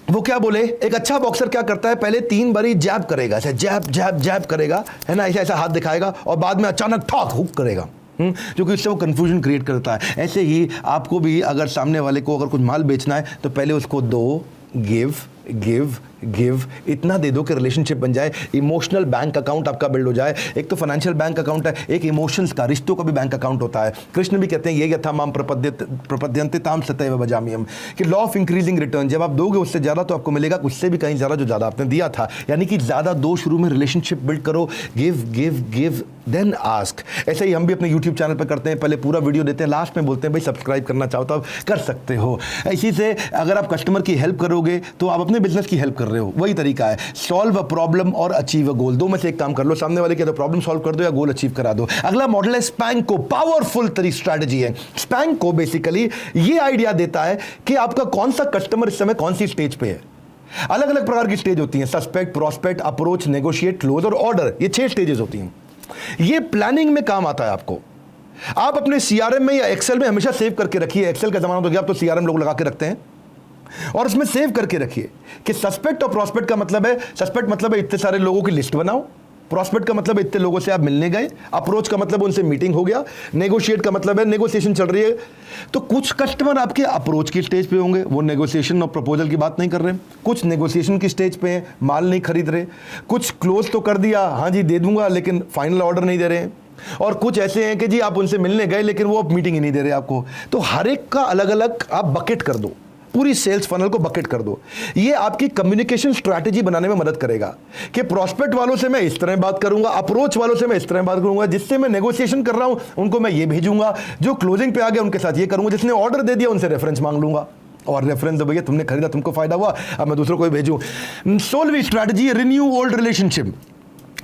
वो क्या बोले, एक अच्छा बॉक्सर क्या करता है, पहले 3 बारी जैब करेगा, ऐसे जैब जैब जैब करेगा, है ना, ऐसा ऐसा हाथ दिखाएगा और बाद में अचानक ठॉक हुक करेगा, क्योंकि इससे वो कंफ्यूजन क्रिएट करता है। ऐसे ही आपको भी अगर सामने वाले को अगर कुछ माल बेचना है तो पहले उसको दो, गिव गिव गिव, इतना दे दो कि रिलेशनशिप बन जाए, इमोशनल बैंक अकाउंट आपका बिल्ड हो जाए। एक तो फाइनेंशियल बैंक अकाउंट है, एक इमोशंस का, रिश्तों का भी बैंक अकाउंट होता है। कृष्ण भी कहते हैं ये यथा माम प्रपद्यन्ते ताम सतैव भजाम्यहम्, कि लॉ ऑफ इंक्रीजिंग रिटर्न, जब आप दोगे उससे ज़्यादा तो आपको मिलेगा, उससे भी कहीं ज़्यादा जो ज़्यादा आपने दिया था। यानी कि ज़्यादा दो, शुरू में रिलेशनशिप बिल्ड करो, give give give then ask. ऐसे ही हम भी अपने यूट्यूब चैनल पर करते हैं, पहले पूरा वीडियो देते हैं, लास्ट में बोलते हैं भाई सब्सक्राइब करना चाहो तो आप कर सकते हो। इसी से अगर आप कस्टमर की हेल्प करोगे तो आप अपने बिजनेस की हेल्प कर रहे हो। वही तरीका है, सॉल्व अ प्रॉब्लम और अचीव अ गोल। दो में से एक काम कर लो, सामने वाले के तो प्रॉब्लम सॉल्व कर दो या गोल अचीव करा दो। अगला मॉडल है स्पैंको। पावरफुल स्ट्रैटेजी है स्पैंको। बेसिकली ये आइडिया देता है कि आपका कौन सा कस्टमर इस समय कौन सी स्टेज पे है। अलग अलग प्रकार की स्टेज होती हैं, suspect, prospect, approach, negotiate, close और ऑर्डर। ये 6 स्टेजेस होती हैं। ये प्लानिंग में काम आता है आपको। आप अपने सीआरएम में या एक्सेल में हमेशा सेव करके रखिए। एक्सेल का जमाना तो गया, अब तो सीआरएम लोग लगा के रखते हैं, और उसमें सेव करके रखिए कि सस्पेक्ट और प्रोस्पेक्ट का मतलब है, सस्पेक्ट मतलब है इतने सारे लोगों की लिस्ट बनाओ, प्रोस्पेक्ट का मतलब इतने लोगों से आप मिलने गए, अप्रोच का मतलब उनसे मीटिंग हो गया, नेगोशिएट का मतलब है नेगोशिएशन चल रही है। तो कुछ कस्टमर आपके अप्रोच की स्टेज पे होंगे, वो नेगोशिएशन और प्रपोजल की बात नहीं कर रहे, कुछ नेगोशिएशन की स्टेज पे हैं, माल नहीं खरीद रहे, कुछ क्लोज तो कर दिया, हाँ जी दे दूंगा, लेकिन फाइनल ऑर्डर नहीं दे रहे हैं, और कुछ ऐसे हैं कि जी आप उनसे मिलने गए लेकिन वो मीटिंग ही नहीं दे रहे आपको। तो हर एक का अलग अलग आप बकेट कर दो, पूरी सेल्स फनल को बकेट कर दो। ये आपकी कम्युनिकेशन स्ट्रैटेजी बनाने में मदद करेगा कि प्रोस्पेक्ट वालों से मैं इस तरह बात करूंगा, अप्रोच वालों से मैं इस तरह बात करूंगा, जिससे मैं नेगोशिएशन कर रहा हूं उनको मैं ये भेजूंगा, जो क्लोजिंग पे आ गया उनके साथ ये करूंगा, जिसने ऑर्डर दे दिया उनसे रेफरेंस मांग लूंगा, और रेफरेंस भैया तुमने खरीदा, तुमको फायदा हुआ, अब मैं दूसरों को भी भेजूं। 16वीं स्ट्रैटेजी, रिन्यू ओल्ड रिलेशनशिप।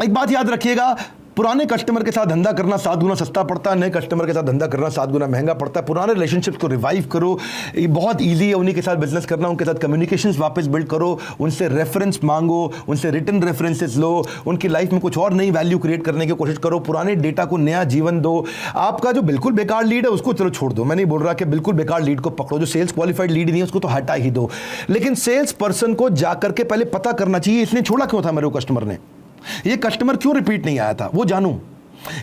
एक बात याद रखिएगा, पुराने कस्टमर के साथ धंधा करना 7 गुना सस्ता पड़ता है, नए कस्टमर के साथ धंधा करना 7 गुना महंगा पड़ता है। पुराने रिलेशनशिप्स को रिवाइव करो, ये बहुत ईजी है उन्हीं के साथ बिजनेस करना, उनके साथ कम्युनिकेशंस वापस बिल्ड करो, उनसे रेफरेंस मांगो, उनसे रिटर्न रेफरेंसेस लो, उनकी लाइफ में कुछ और नई वैल्यू क्रिएट करने की कोशिश करो, पुराने डेटा को नया जीवन दो। आपका जो बिल्कुल बेकार लीड है उसको चलो छोड़ दो, मैं नहीं बोल रहा कि बिल्कुल बेकार लीड को पकड़ो, जो सेल्स क्वालिफाइड लीड नहीं है उसको तो हटा ही दो, लेकिन सेल्स पर्सन को जाकर के पहले पता करना चाहिए इसने छोड़ा क्यों था मेरे को कस्टमर ने, ये कस्टमर क्यों रिपीट नहीं आया था, वो जानूं।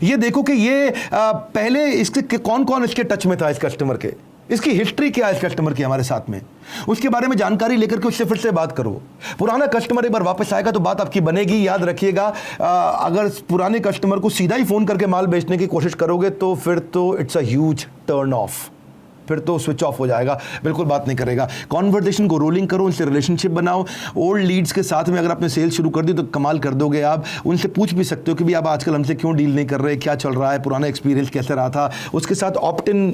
ये देखो कि ये पहले इसके कौन कौन इसके टच में था, इस कस्टमर के, इसकी हिस्ट्री क्या है इस कस्टमर की हमारे साथ में, उसके बारे में जानकारी लेकर के उससे फिर से बात करो। पुराना कस्टमर एक बार वापस आएगा तो बात आपकी बनेगी। याद रखिएगा, अगर पुराने कस्टमर को सीधा ही फोन करके माल बेचने की कोशिश करोगे तो फिर तो it's a huge turn off, फिर तो स्विच ऑफ हो जाएगा, बिल्कुल बात नहीं करेगा। कॉन्वर्सेशन को रोलिंग करो, उनसे रिलेशनशिप बनाओ। ओल्ड लीड्स के साथ में अगर आपने सेल्स शुरू कर दी तो कमाल कर दोगे आप। उनसे पूछ भी सकते हो कि भी आप आजकल हमसे क्यों डील नहीं कर रहे, क्या चल रहा है, पुराना एक्सपीरियंस कैसा रहा था। उसके साथ ऑप्ट इन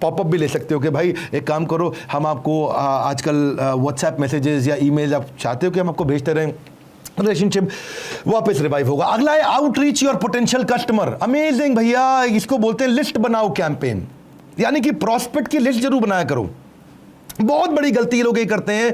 पॉपअप भी ले सकते हो कि भाई एक काम करो, हम आपको आजकल व्हाट्सएप मैसेजेस या ईमेल आप चाहते हो कि हम आपको भेजते रहें, रिलेशनशिप वापस रिवाइव होगा। अगला है outreach your potential customer. Amazing भैया, इसको बोलते हैं लिस्ट बनाओ कैंपेन, यानी कि प्रॉस्पेक्ट की लिस्ट जरूर बनाया करो। बहुत बड़ी गलती लोग ये करते हैं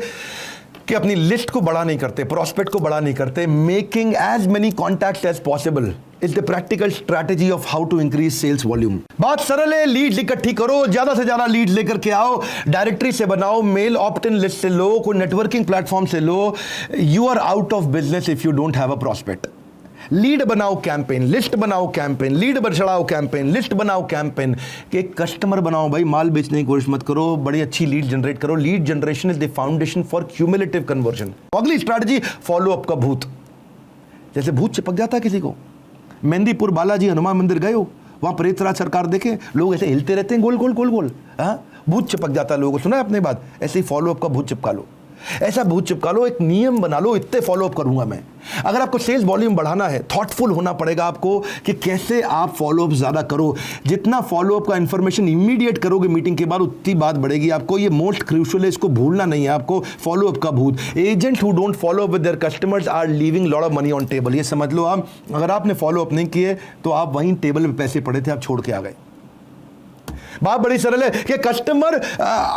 कि अपनी लिस्ट को बड़ा नहीं करते, प्रॉस्पेक्ट को बड़ा नहीं करते। Making as many contacts as possible is the practical strategy of how to increase sales volume. बात सरल है, लीड्स इकट्ठी करो, ज्यादा से ज्यादा लीड्स लेकर के आओ, डायरेक्टरी से बनाओ, मेल ऑप्ट इन लिस्ट से लो, कोई नेटवर्किंग प्लेटफॉर्म से लो। You are out of business if you don't have a prospect. Lead बनाओ कैंपेन, लिस्ट बनाओ कैंपेन, लीड बढ़ाओ कैंपेन, लिस्ट बनाओ कैंपेन, कि एक कस्टमर बनाओ भाई, माल बेचने की कोशिश मत करो, बड़ी अच्छी लीड जनरेट करो। Lead generation is the foundation for cumulative conversion. अगली स्ट्रैटेजी, फॉलो अप का भूत। जैसे भूत चिपक जाता है किसी को, मेहंदीपुर बालाजी हनुमान मंदिर गए हो, वहां प्रेतराज सरकार देखे, लोग ऐसे हिलते रहते हैं गोल गोल गोल गोल, हाँ, भूत चिपक जाता है लोगों को। सुना है अपने बात, ऐसे ही फॉलो अप का भूत चिपका लो, ऐसा भूत चिपका लो, एक नियम बना लो, इतने फॉलो अप करूंगा मैं। अगर आपको सेल्स वॉल्यूम बढ़ाना है, थॉटफुल होना पड़ेगा आपको कि कैसे आप फॉलो अप ज्यादा करो। जितना फॉलो अप का इंफॉर्मेशन इमीडिएट करोगे मीटिंग के बाद, उतनी बात बढ़ेगी आपको। ये मोस्ट क्रूशियल है, इसको भूलना नहीं है आपको, फॉलो अप का भूत। Agent who don't follow up with their customers are leaving lot of money on table. ये समझ लो आप, अगर आपने फॉलो अप नहीं किए तो आप वहीं टेबल पे पैसे पड़े थे, आप छोड़ के आ गए। बात बड़ी सरल है कि कस्टमर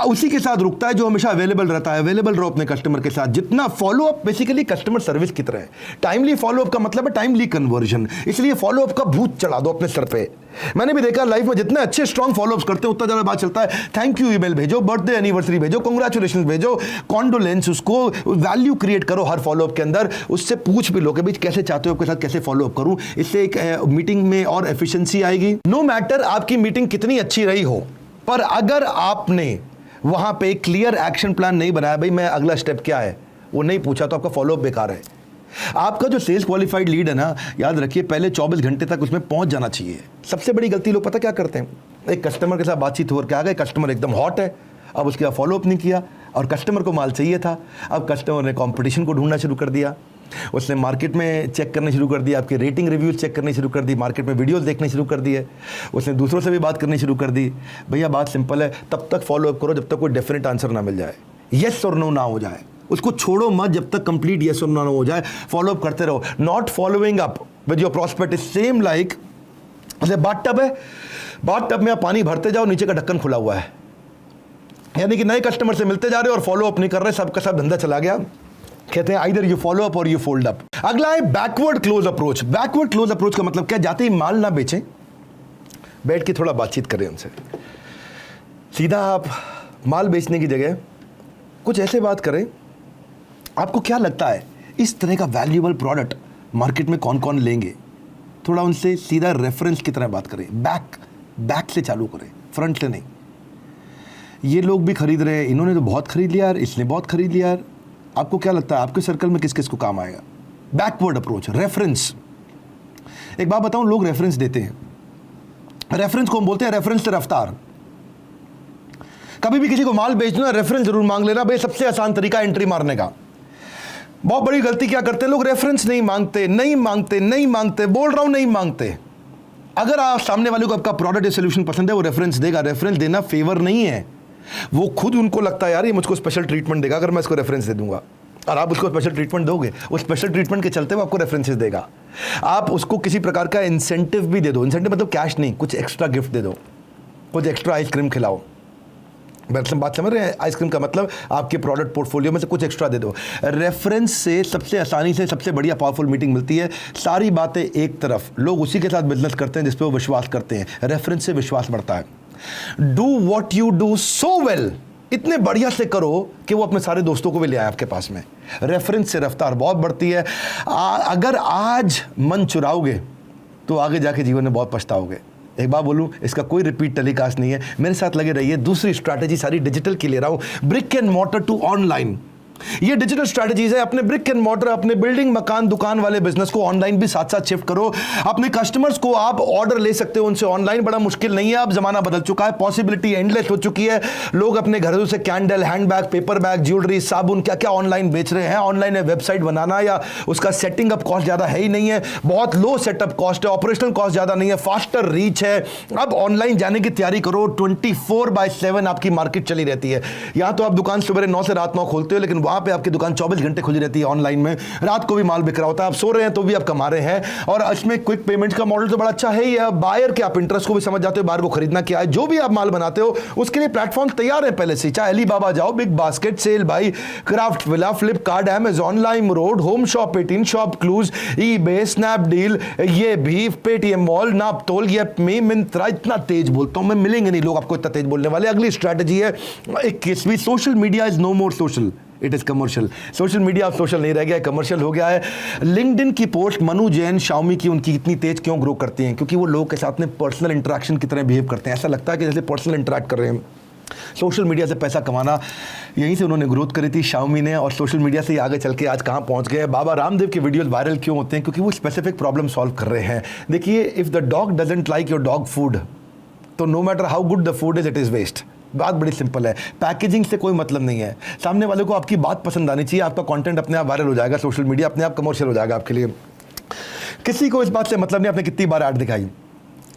उसी के साथ रुकता है जो हमेशा अवेलेबल रहता है। अवेलेबल रहो अपने कस्टमर के साथ। जितना follow up basically customer service की तरह है। टाइमली फॉलो अप का मतलब है टाइमली कन्वर्जन, इसलिए फॉलो अप का भूत चढ़ा दो अपने सर पे। मैंने भी देखा लाइफ में, जितने अच्छे स्ट्रॉन्ग फॉलो अप्स करते हैं उतना ज्यादा बात चलता है। थैंक यू ईमेल भेजो, बर्थडे एनिवर्सरी भेजो, कांग्रेचुलेशन भेजो, कॉन्डोलेंस, उसको वैल्यू क्रिएट करो हर फॉलो अप के अंदर। उससे पूछ भी लो कि भाई कैसे चाहते हो आपके साथ कैसे फॉलो अप करूं। इससे एक मीटिंग में और एफिशिएंसी आएगी। नो मैटर आपकी मीटिंग कितनी अच्छी रही हो, पर अगर आपने वहां पे क्लियर एक्शन प्लान नहीं बनाया, भाई मैं अगला स्टेप क्या है वो नहीं पूछा, तो आपका फॉलोअप बेकार है। आपका जो सेल्स क्वालिफाइड लीड है ना, याद रखिए पहले 24 घंटे तक उसमें पहुंच जाना चाहिए। सबसे बड़ी गलती लोग पता क्या करते हैं, एक कस्टमर के साथ बातचीत हो के आ गए, कस्टमर एकदम हॉट है, अब उसके बाद फॉलोअप नहीं किया और कस्टमर को माल चाहिए था। अब कस्टमर ने कॉम्पिटिशन को ढूंढना शुरू कर दिया, उसने मार्केट में चेक करने शुरू कर दिया, आपके रेटिंग रिव्यूज चेक करने शुरू कर दी, मार्केट में वीडियोस देखने शुरू कर दिए, उसने दूसरों से भी बात करनी शुरू कर दी। भैया बात सिंपल है, तब तक फॉलो अप करो जब तक कोई डेफिनेट आंसर ना मिल जाए, येस और नो ना हो जाए। उसको छोड़ो मत जब तक कंप्लीट येस और नो ना हो जाए, फॉलो अप करते रहो। Not following up with your prospect is same like जैसे बाथटब है, बाथटब में आप पानी भरते जाओ, नीचे का ढक्कन खुला हुआ है, यानी कि नए कस्टमर से मिलते जा रहे हो और फॉलो अप नहीं कर रहे, सबका सब धंधा चला गया। कहते हैं आइदर यू फॉलो अप और यू फोल्ड अप। अगला है backward close approach. Backward close approach का मतलब क्या, जाते ही माल ना बेचें, बैठ के थोड़ा बातचीत करें उनसे। सीधा आप माल बेचने की जगह कुछ ऐसे बात करें, आपको क्या लगता है इस तरह का वैल्यूएबल प्रोडक्ट मार्केट में कौन कौन लेंगे। थोड़ा उनसे सीधा रेफरेंस की तरह बात करें, बैक से चालू करें, फ्रंट से नहीं। ये लोग भी खरीद रहे हैं, इन्होंने तो बहुत खरीद लिया यार, इसने बहुत खरीद लिया यार, आपको क्या लगता है आपके सर्कल में किस किस को काम आएगा। Backward approach, reference. एक बात बताऊं, लोग रेफरेंस देते हैं, रेफरेंस को हम बोलते हैं रेफरेंस से रफ्तार। कभी भी किसी को माल बेचना, रेफरेंस जरूर मांग लेना, भाई सबसे आसान तरीका एंट्री मारने का। बहुत बड़ी गलती क्या करते हैं लोग, रेफरेंस नहीं मांगते, बोल रहा हूं नहीं मांगते। अगर आप सामने वाले को आपका प्रोडक्ट या सोल्यूशन पसंद है, वो रेफरेंस देगा। रेफरेंस देना फेवर नहीं है, वो खुद उनको लगता है यार ये मुझको स्पेशल ट्रीटमेंट देगा अगर मैं इसको रेफरेंस दे दूंगा। और आप उसको स्पेशल ट्रीटमेंट दोगे, उस स्पेशल ट्रीटमेंट के चलते वो आपको रेफरेंसेस देगा। आप उसको किसी प्रकार का इंसेंटिव भी दे दो, इंसेंटिव मतलब कैश नहीं, कुछ एक्स्ट्रा गिफ्ट दे दो, कुछ एक्स्ट्रा आइसक्रीम खिलाओ। बात समझ रहे हैं? आइसक्रीम का मतलब आपके प्रोडक्ट पोर्टफोलियो में से कुछ एक्स्ट्रा दे दो। रेफरेंस से सबसे आसानी से सबसे बढ़िया पावरफुल मीटिंग मिलती है। सारी बातें एक तरफ, लोग उसी के साथ बिजनेस करते हैं जिस पे वो विश्वास करते हैं। रेफरेंस से विश्वास बढ़ता है। Do what you do so well, इतने बढ़िया से करो कि वो अपने सारे दोस्तों को भी ले आए आपके पास में। रेफरेंस से रफ्तार बहुत बढ़ती है। अगर आज मन चुराओगे तो आगे जाके जीवन में बहुत पछताओगे। एक बात बोलूं, इसका कोई रिपीट टेलीकास्ट नहीं है, मेरे साथ लगे रहिए। दूसरी स्ट्रैटेजी सारी डिजिटल की ले रहा हूं, brick and mortar to online. ये डिजिटल स्ट्रैटेजीज है। अपने ब्रिक एंड मॉर्टर, अपने बिल्डिंग मकान दुकान वाले बिजनेस को ऑनलाइन भी साथ साथ शिफ्ट करो। अपने कस्टमर्स को आप ऑर्डर ले सकते हो उनसे ऑनलाइन, बड़ा मुश्किल नहीं है। अब जमाना बदल चुका है, पॉसिबिलिटी एंडलेस हो चुकी है। लोग अपने घरों से candle, handbag, paper bag, jewellery, साबुन, क्या क्या ऑनलाइन बेच रहे हैं। ऑनलाइन वेबसाइट बनाना या उसका सेटिंग अप कॉस्ट ज्यादा है ही नहीं है, बहुत लो सेटअप कॉस्ट है, ऑपरेशनल कॉस्ट ज्यादा नहीं है, फास्टर रीच है। अब ऑनलाइन जाने की तैयारी करो। 24/7 आपकी मार्केट चली रहती है। यहां तो आप दुकान सुबह 9 से रात 9 खोलते हो, लेकिन वहां पे आपकी दुकान 24 घंटे खुली रहती है ऑनलाइन में। रात को भी माल बिक रहा होता है, आप सो रहे हैं तो भी आप कमा रहे हैं। और इसमें क्विक पेमेंट का मॉडल तो बड़ा अच्छा है ही है। बायर के आप इंटरेस्ट को भी समझ जाते हो, बाहर को खरीदना क्या है। जो भी आप माल बनाते हो उसके लिए प्लेटफॉर्म तैयार है पहले से। चाहे अलीबाबा जाओ, BigBasket, sell buy, Craftsvilla, Flipkart, Amazon, LimeRoad, HomeShop 18, ShopClues, eBay, Snapdeal, ये भी पेटीएम मॉल, नापतोल, ये मी, मिंत्रा। इतना तेज बोलता हूं मैं, मिलेंगे नहीं लोग आपको इतना तेज बोलने वाले। अगली स्ट्रैटेजी है 21वीं, social media is no more social, it is commercial. Social media अब सोशल नहीं रह गया है, कमर्शियल हो गया है। लिंक्डइन की पोस्ट मनु जैन, शाओमी की, उनकी इतनी तेज क्यों ग्रो करती हैं? क्योंकि वो लोग के साथ में पर्सनल इंटरेक्शन की तरह बिहेव करते हैं। ऐसा लगता है कि जैसे पर्सनल इंटरेक्ट कर रहे हैं। सोशल मीडिया से पैसा कमाना, यहीं से उन्होंने ग्रोथ करी थी शाओमी ने, और सोशल मीडिया से ही आगे चल के आज कहाँ पहुंच गए। बाबा रामदेव के वीडियोस वायरल क्यों होते हैं? क्योंकि वो स्पेसिफिक प्रॉब्लम सॉल्व कर रहे हैं। देखिए, if the dog doesn't like your dog food, तो no matter how good the food is, it is waste. बात बड़ी सिंपल है, पैकेजिंग से कोई मतलब नहीं है। सामने वाले को आपकी बात पसंद आनी चाहिए, आपका कंटेंट अपने आप वायरल हो जाएगा, सोशल मीडिया अपने आप कमर्शियल हो जाएगा आपके लिए। किसी को इस बात से मतलब नहीं आपने कितनी बार ऐड दिखाई,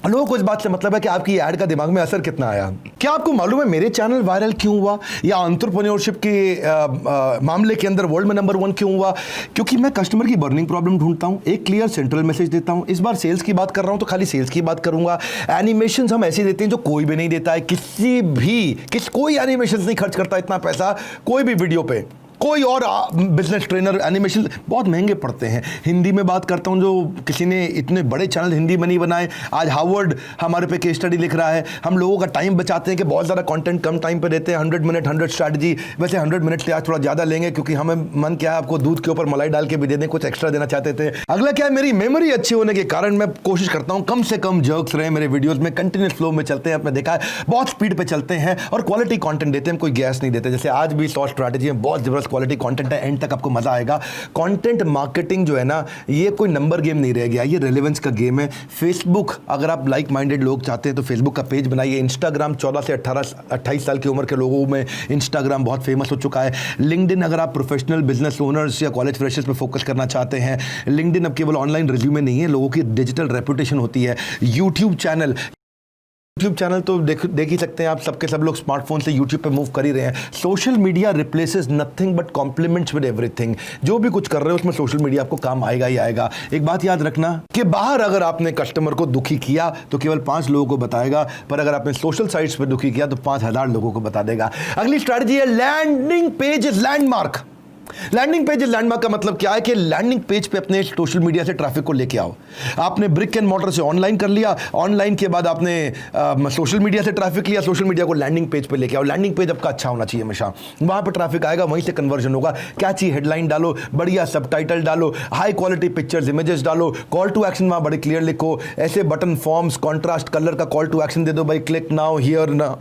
लोगों को इस बात से मतलब है कि आपकी ऐड का दिमाग में असर कितना आया। क्या आपको मालूम है मेरे चैनल वायरल क्यों हुआ, या एंटरप्रेन्योरशिप के मामले के अंदर वर्ल्ड में नंबर 1 क्यों हुआ? क्योंकि मैं कस्टमर की बर्निंग प्रॉब्लम ढूंढता हूं, एक क्लियर सेंट्रल मैसेज देता हूं। इस बार सेल्स की बात कर रहा हूं तो खाली सेल्स की बात करूंगा। एनिमेशंस हम ऐसे देते हैं जो कोई भी नहीं देता है, कोई एनिमेशंस नहीं खर्च करता इतना पैसा कोई भी वीडियो पे। कोई और बिजनेस ट्रेनर एनिमेशन बहुत महंगे पड़ते हैं। हिंदी में बात करता हूं, जो किसी ने इतने बड़े चैनल हिंदी में नहीं बनाए। आज हार्वर्ड हमारे पे केस स्टडी लिख रहा है। हम लोगों का टाइम बचाते हैं कि बहुत ज़्यादा कंटेंट कम टाइम पे देते हैं। 100 मिनट 100 स्ट्रैटेजी। वैसे 100 मिनट से आज थोड़ा ज़्यादा लेंगे क्योंकि हमें मन क्या है, आपको दूध के ऊपर मलाई डाल के भी दे दें, कुछ एक्स्ट्रा देना चाहते थे। अगला क्या है, मेरी मेमोरी अच्छी होने के कारण मैं कोशिश करता हूँ कम से कम जर्क्स रहे मेरे वीडियोज़ में, कंटिन्यूस फ्लो में चलते हैं। आपने देखा है बहुत स्पीड पर चलते हैं और क्वालिटी कॉन्टेंट देते हैं, कोई गैस नहीं देते। जैसे आज भी 100 स्ट्रैटेजी में बहुत ज़बरदस्त क्वालिटी कॉन्टेंट है, एंड तक आपको मजा आएगा। कंटेंट मार्केटिंग जो है ना, ये कोई नंबर गेम नहीं रह गया, ये रेलेवेंस का गेम है। फेसबुक, अगर आप लाइक माइंडेड लोग चाहते हैं तो फेसबुक का पेज बनाइए। इंस्टाग्राम 14 से 28 साल की उम्र के लोगों में इंस्टाग्राम बहुत फेमस हो चुका है। लिंक्डइन, अगर आप प्रोफेशनल बिजनेस ओनर्स या कॉलेज फ्रेशर्स पर फोकस करना चाहते हैं। लिंक्डइन अब केवल ऑनलाइन रिज्यूमे नहीं है, लोगों की डिजिटल रेपुटेशन होती है। यूट्यूब चैनल तो देख ही सकते हैं आप, सबके सब लोग स्मार्टफोन से यूट्यूब पे मूव कर ही रहे हैं। Social media replaces nothing but compliments with everything. जो भी कुछ कर रहे हो उसमें सोशल मीडिया आपको काम आएगा ही आएगा। एक बात याद रखना कि बाहर अगर आपने कस्टमर को दुखी किया तो केवल 5 लोगों को बताएगा, पर अगर आपने सोशल साइट्स पर दुखी किया तो 5000 लोगों को बता देगा। अगली स्ट्रैटेजी है landing page is landmark. Landing page landmark का मतलब क्या है कि लैंडिंग पेज पे अपने सोशल मीडिया से ट्रैफिक को लेके आओ। आपने ब्रिक एंड मॉर्टर से ऑनलाइन कर लिया, ऑनलाइन के बाद आपने सोशल मीडिया से ट्रैफिक लिया, सोशल मीडिया को लैंडिंग पेज पे लेके आओ। लैंडिंग पेज आपका अच्छा होना चाहिए हमेशा, वहां पर ट्रैफिक आएगा, वहीं से कन्वर्जन होगा। कैची हेडलाइन डालो, बढ़िया सबटाइटल डालो, हाई क्वालिटी पिक्चर्स इमेजेस डालो, कॉल टू एक्शन वहां बड़े क्लियर लिखो, ऐसे बटन फॉर्म्स कॉन्ट्रास्ट कलर का कॉल टू एक्शन दे दो भाई, क्लिक नाउ हियर ना,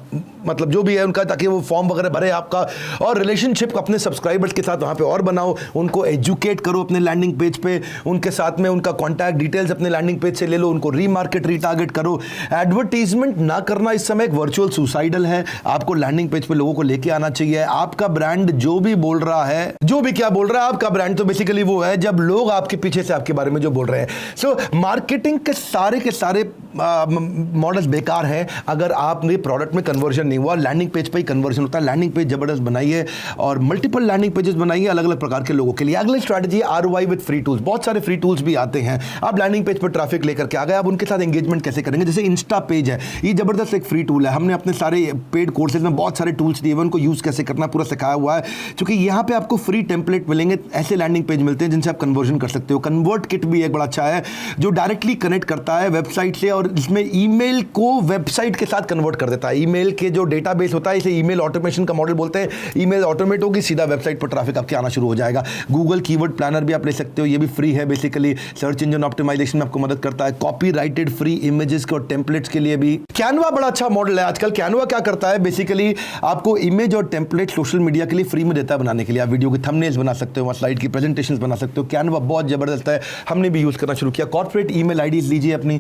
मतलब जो भी है उनका, ताकि वो फॉर्म वगैरह भरे आपका। और रिलेशनशिप अपने सब्सक्राइबर्स के साथ वहां पे और बनाओ, उनको एजुकेट करो अपने लैंडिंग पेज पे, उनके साथ में उनका कॉन्टैक्ट डिटेल्स अपने लैंडिंग पेज से ले लो, उनको रीमार्केट रीटारगेट करो। एडवर्टीजमेंट ना करना इस समय एक वर्चुअल सुसाइडल है। आपको लैंडिंग पेज पे लोगों को लेके आना चाहिए। आपका ब्रांड जो भी बोल रहा है, जो भी क्या बोल रहा है, आपका ब्रांड तो बेसिकली वो है जब लोग आपके पीछे से आपके बारे में जो बोल रहे हैं। सो मार्केटिंग के सारे मॉडल्स बेकार है अगर आपने प्रोडक्ट में कन्वर्जन नहीं हुआ, लैंडिंग पेज पे ही कन्वर्जन होता है। लैंडिंग पेज जबरदस्त बनाइए और मल्टीपल लैंडिंग पेजेस बनाइए अलग अलग प्रकार के लोगों के लिए। अगली strategy ROI with free tools. बहुत सारे फ्री टूल्स भी आते हैं, आप लैंडिंग पेज पर ट्रैफिक लेकर के आ गए, आप उनके साथ एंगेजमेंट कैसे करेंगे। जैसे इंस्टा पेज है, ये जबरदस्त एक फ्री टूल है, हमने अपने सारे पेड कोर्सेज में बहुत सारे टूल्स दिए हुए, उनको यूज कैसे करना पूरा सिखाया हुआ है, क्योंकि यहाँ पे आपको फ्री टेम्पलेट मिलेंगे, ऐसे लैंडिंग पेज मिलते हैं जिनसे आप कन्वर्जन कर सकते हो। कन्वर्ट किट भी एक बड़ा अच्छा है जो डायरेक्टली कनेक्ट करता है वेबसाइट से और इसमें ईमेल को वेबसाइट के साथ कन्वर्ट कर देता है। ईमेल के जो डेटाबेस होता है, इसे ईमेल ऑटोमेशन का मॉडल बोलते हैं। ईमेल ऑटोमेट होगी, सीधा वेबसाइट पर ट्रैफिक आपके आना शुरू हो जाएगा। गूगल कीवर्ड प्लानर भी आप ले सकते हो, ये भी फ्री है। बेसिकली सर्च इंजन ऑप्टिमाइजेशन में आपको मदद करता है। कॉपीराइटेड फ्री इमेजेस के और टेम्पलेट्स के लिए भी कैनवा बड़ा अच्छा मॉडल है आजकल। कैनवा क्या करता है, बेसिकली आपको इमेज और टेम्पलेट सोशल मीडिया के लिए फ्री में देता है बनाने के लिए। आप वीडियो के थंबनेल्स बना सकते हो, स्लाइड की प्रेजेंटेशंस बना सकते हो। कैनवा बहुत जबरदस्त है, हमने भी यूज करना शुरू किया। कॉर्पोरेट ईमेल आईडीज लीजिए अपनी,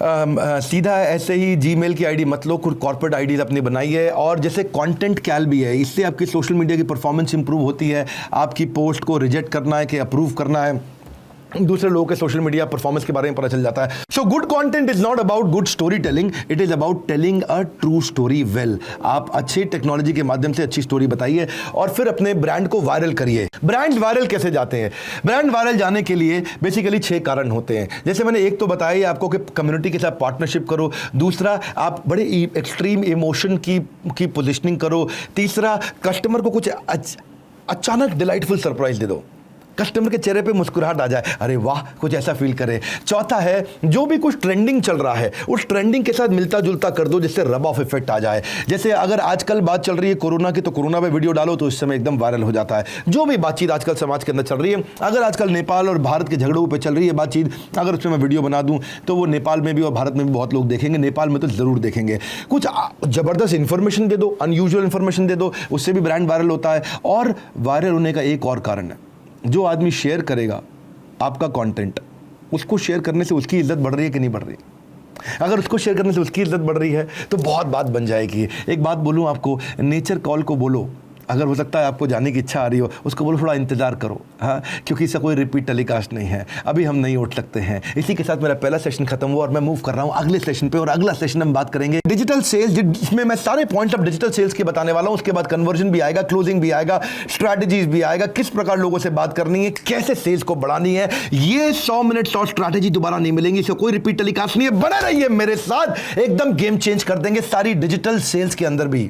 सीधा ऐसे ही जीमेल की आईडी मत लो, कुछ कॉर्पोरेट आईडीज अपनी बनाइए। और जैसे कंटेंट कैल भी है, इससे आपकी सोशल मीडिया की परफॉर्मेंस इंप्रूव होती है। आपकी पोस्ट को रिजेक्ट करना है कि अप्रूव करना है, दूसरे लोगों के सोशल मीडिया परफॉर्मेंस के बारे में पता चल जाता है। So good content is not about good story telling, it is about telling a true story well. आप अच्छी टेक्नोलॉजी के माध्यम से अच्छी स्टोरी बताइए और फिर अपने ब्रांड को वायरल करिए। ब्रांड वायरल कैसे जाते हैं? ब्रांड वायरल जाने के लिए बेसिकली 6 कारण होते हैं। जैसे मैंने एक तो बताया आपको कि कम्युनिटी के साथ पार्टनरशिप करो, दूसरा आप बड़े एक्सट्रीम इमोशन की पोजिशनिंग करो, तीसरा कस्टमर को कुछ अचानक डिलाइटफुल सरप्राइज दे दो, कस्टमर के चेहरे पे मुस्कुराहट आ जाए, अरे वाह, कुछ ऐसा फील करे। चौथा है जो भी कुछ ट्रेंडिंग चल रहा है उस ट्रेंडिंग के साथ मिलता जुलता कर दो जिससे रब ऑफ इफेक्ट आ जाए। जैसे अगर आजकल बात चल रही है कोरोना की, तो कोरोना पे वीडियो डालो तो इस समय एकदम वायरल हो जाता है। जो भी बातचीत आजकल समाज के अंदर चल रही है, अगर आजकल नेपाल और भारत के झगड़ों पे चल रही है बातचीत, अगर उसमें मैं वीडियो बना दूं तो वो नेपाल में भी और भारत में भी बहुत लोग देखेंगे, नेपाल में तो जरूर देखेंगे। कुछ जबरदस्त इंफॉर्मेशन दे दो, अनयूजुअल इंफॉर्मेशन दे दो, उससे भी ब्रांड वायरल होता है। और वायरल होने का एक और कारण है, जो आदमी शेयर करेगा आपका कंटेंट, उसको शेयर करने से उसकी इज्जत बढ़ रही है कि नहीं बढ़ रही? अगर उसको शेयर करने से उसकी इज्जत बढ़ रही है तो बहुत बात बन जाएगी। एक बात बोलूं आपको, नेचर कॉल को बोलो। अगर हो सकता है आपको जाने की इच्छा आ रही हो, उसको बोलो थोड़ा इंतजार करो, हाँ, क्योंकि इसका कोई रिपीट टेलीकास्ट नहीं है, अभी हम नहीं उठ सकते हैं। इसी के साथ मेरा पहला सेशन खत्म हुआ और मैं मूव कर रहा हूँ अगले सेशन पे। और अगला सेशन हम बात करेंगे डिजिटल सेल्स, जिसमें मैं सारे पॉइंट्स ऑफ डिजिटल सेल्स के बताने वाला हूँ। उसके बाद कन्वर्जन भी आएगा, क्लोजिंग भी आएगा, स्ट्रैटेजीज भी आएगा, किस प्रकार लोगों से बात करनी है, कैसे सेल्स को बढ़ानी है। ये 100 मिनट शॉर्ट स्ट्रैटेजी दोबारा नहीं मिलेंगी, इसका कोई रिपीट टेलीकास्ट नहीं है। बने रहिए मेरे साथ, एकदम गेम चेंज कर देंगे सारी डिजिटल सेल्स के अंदर भी।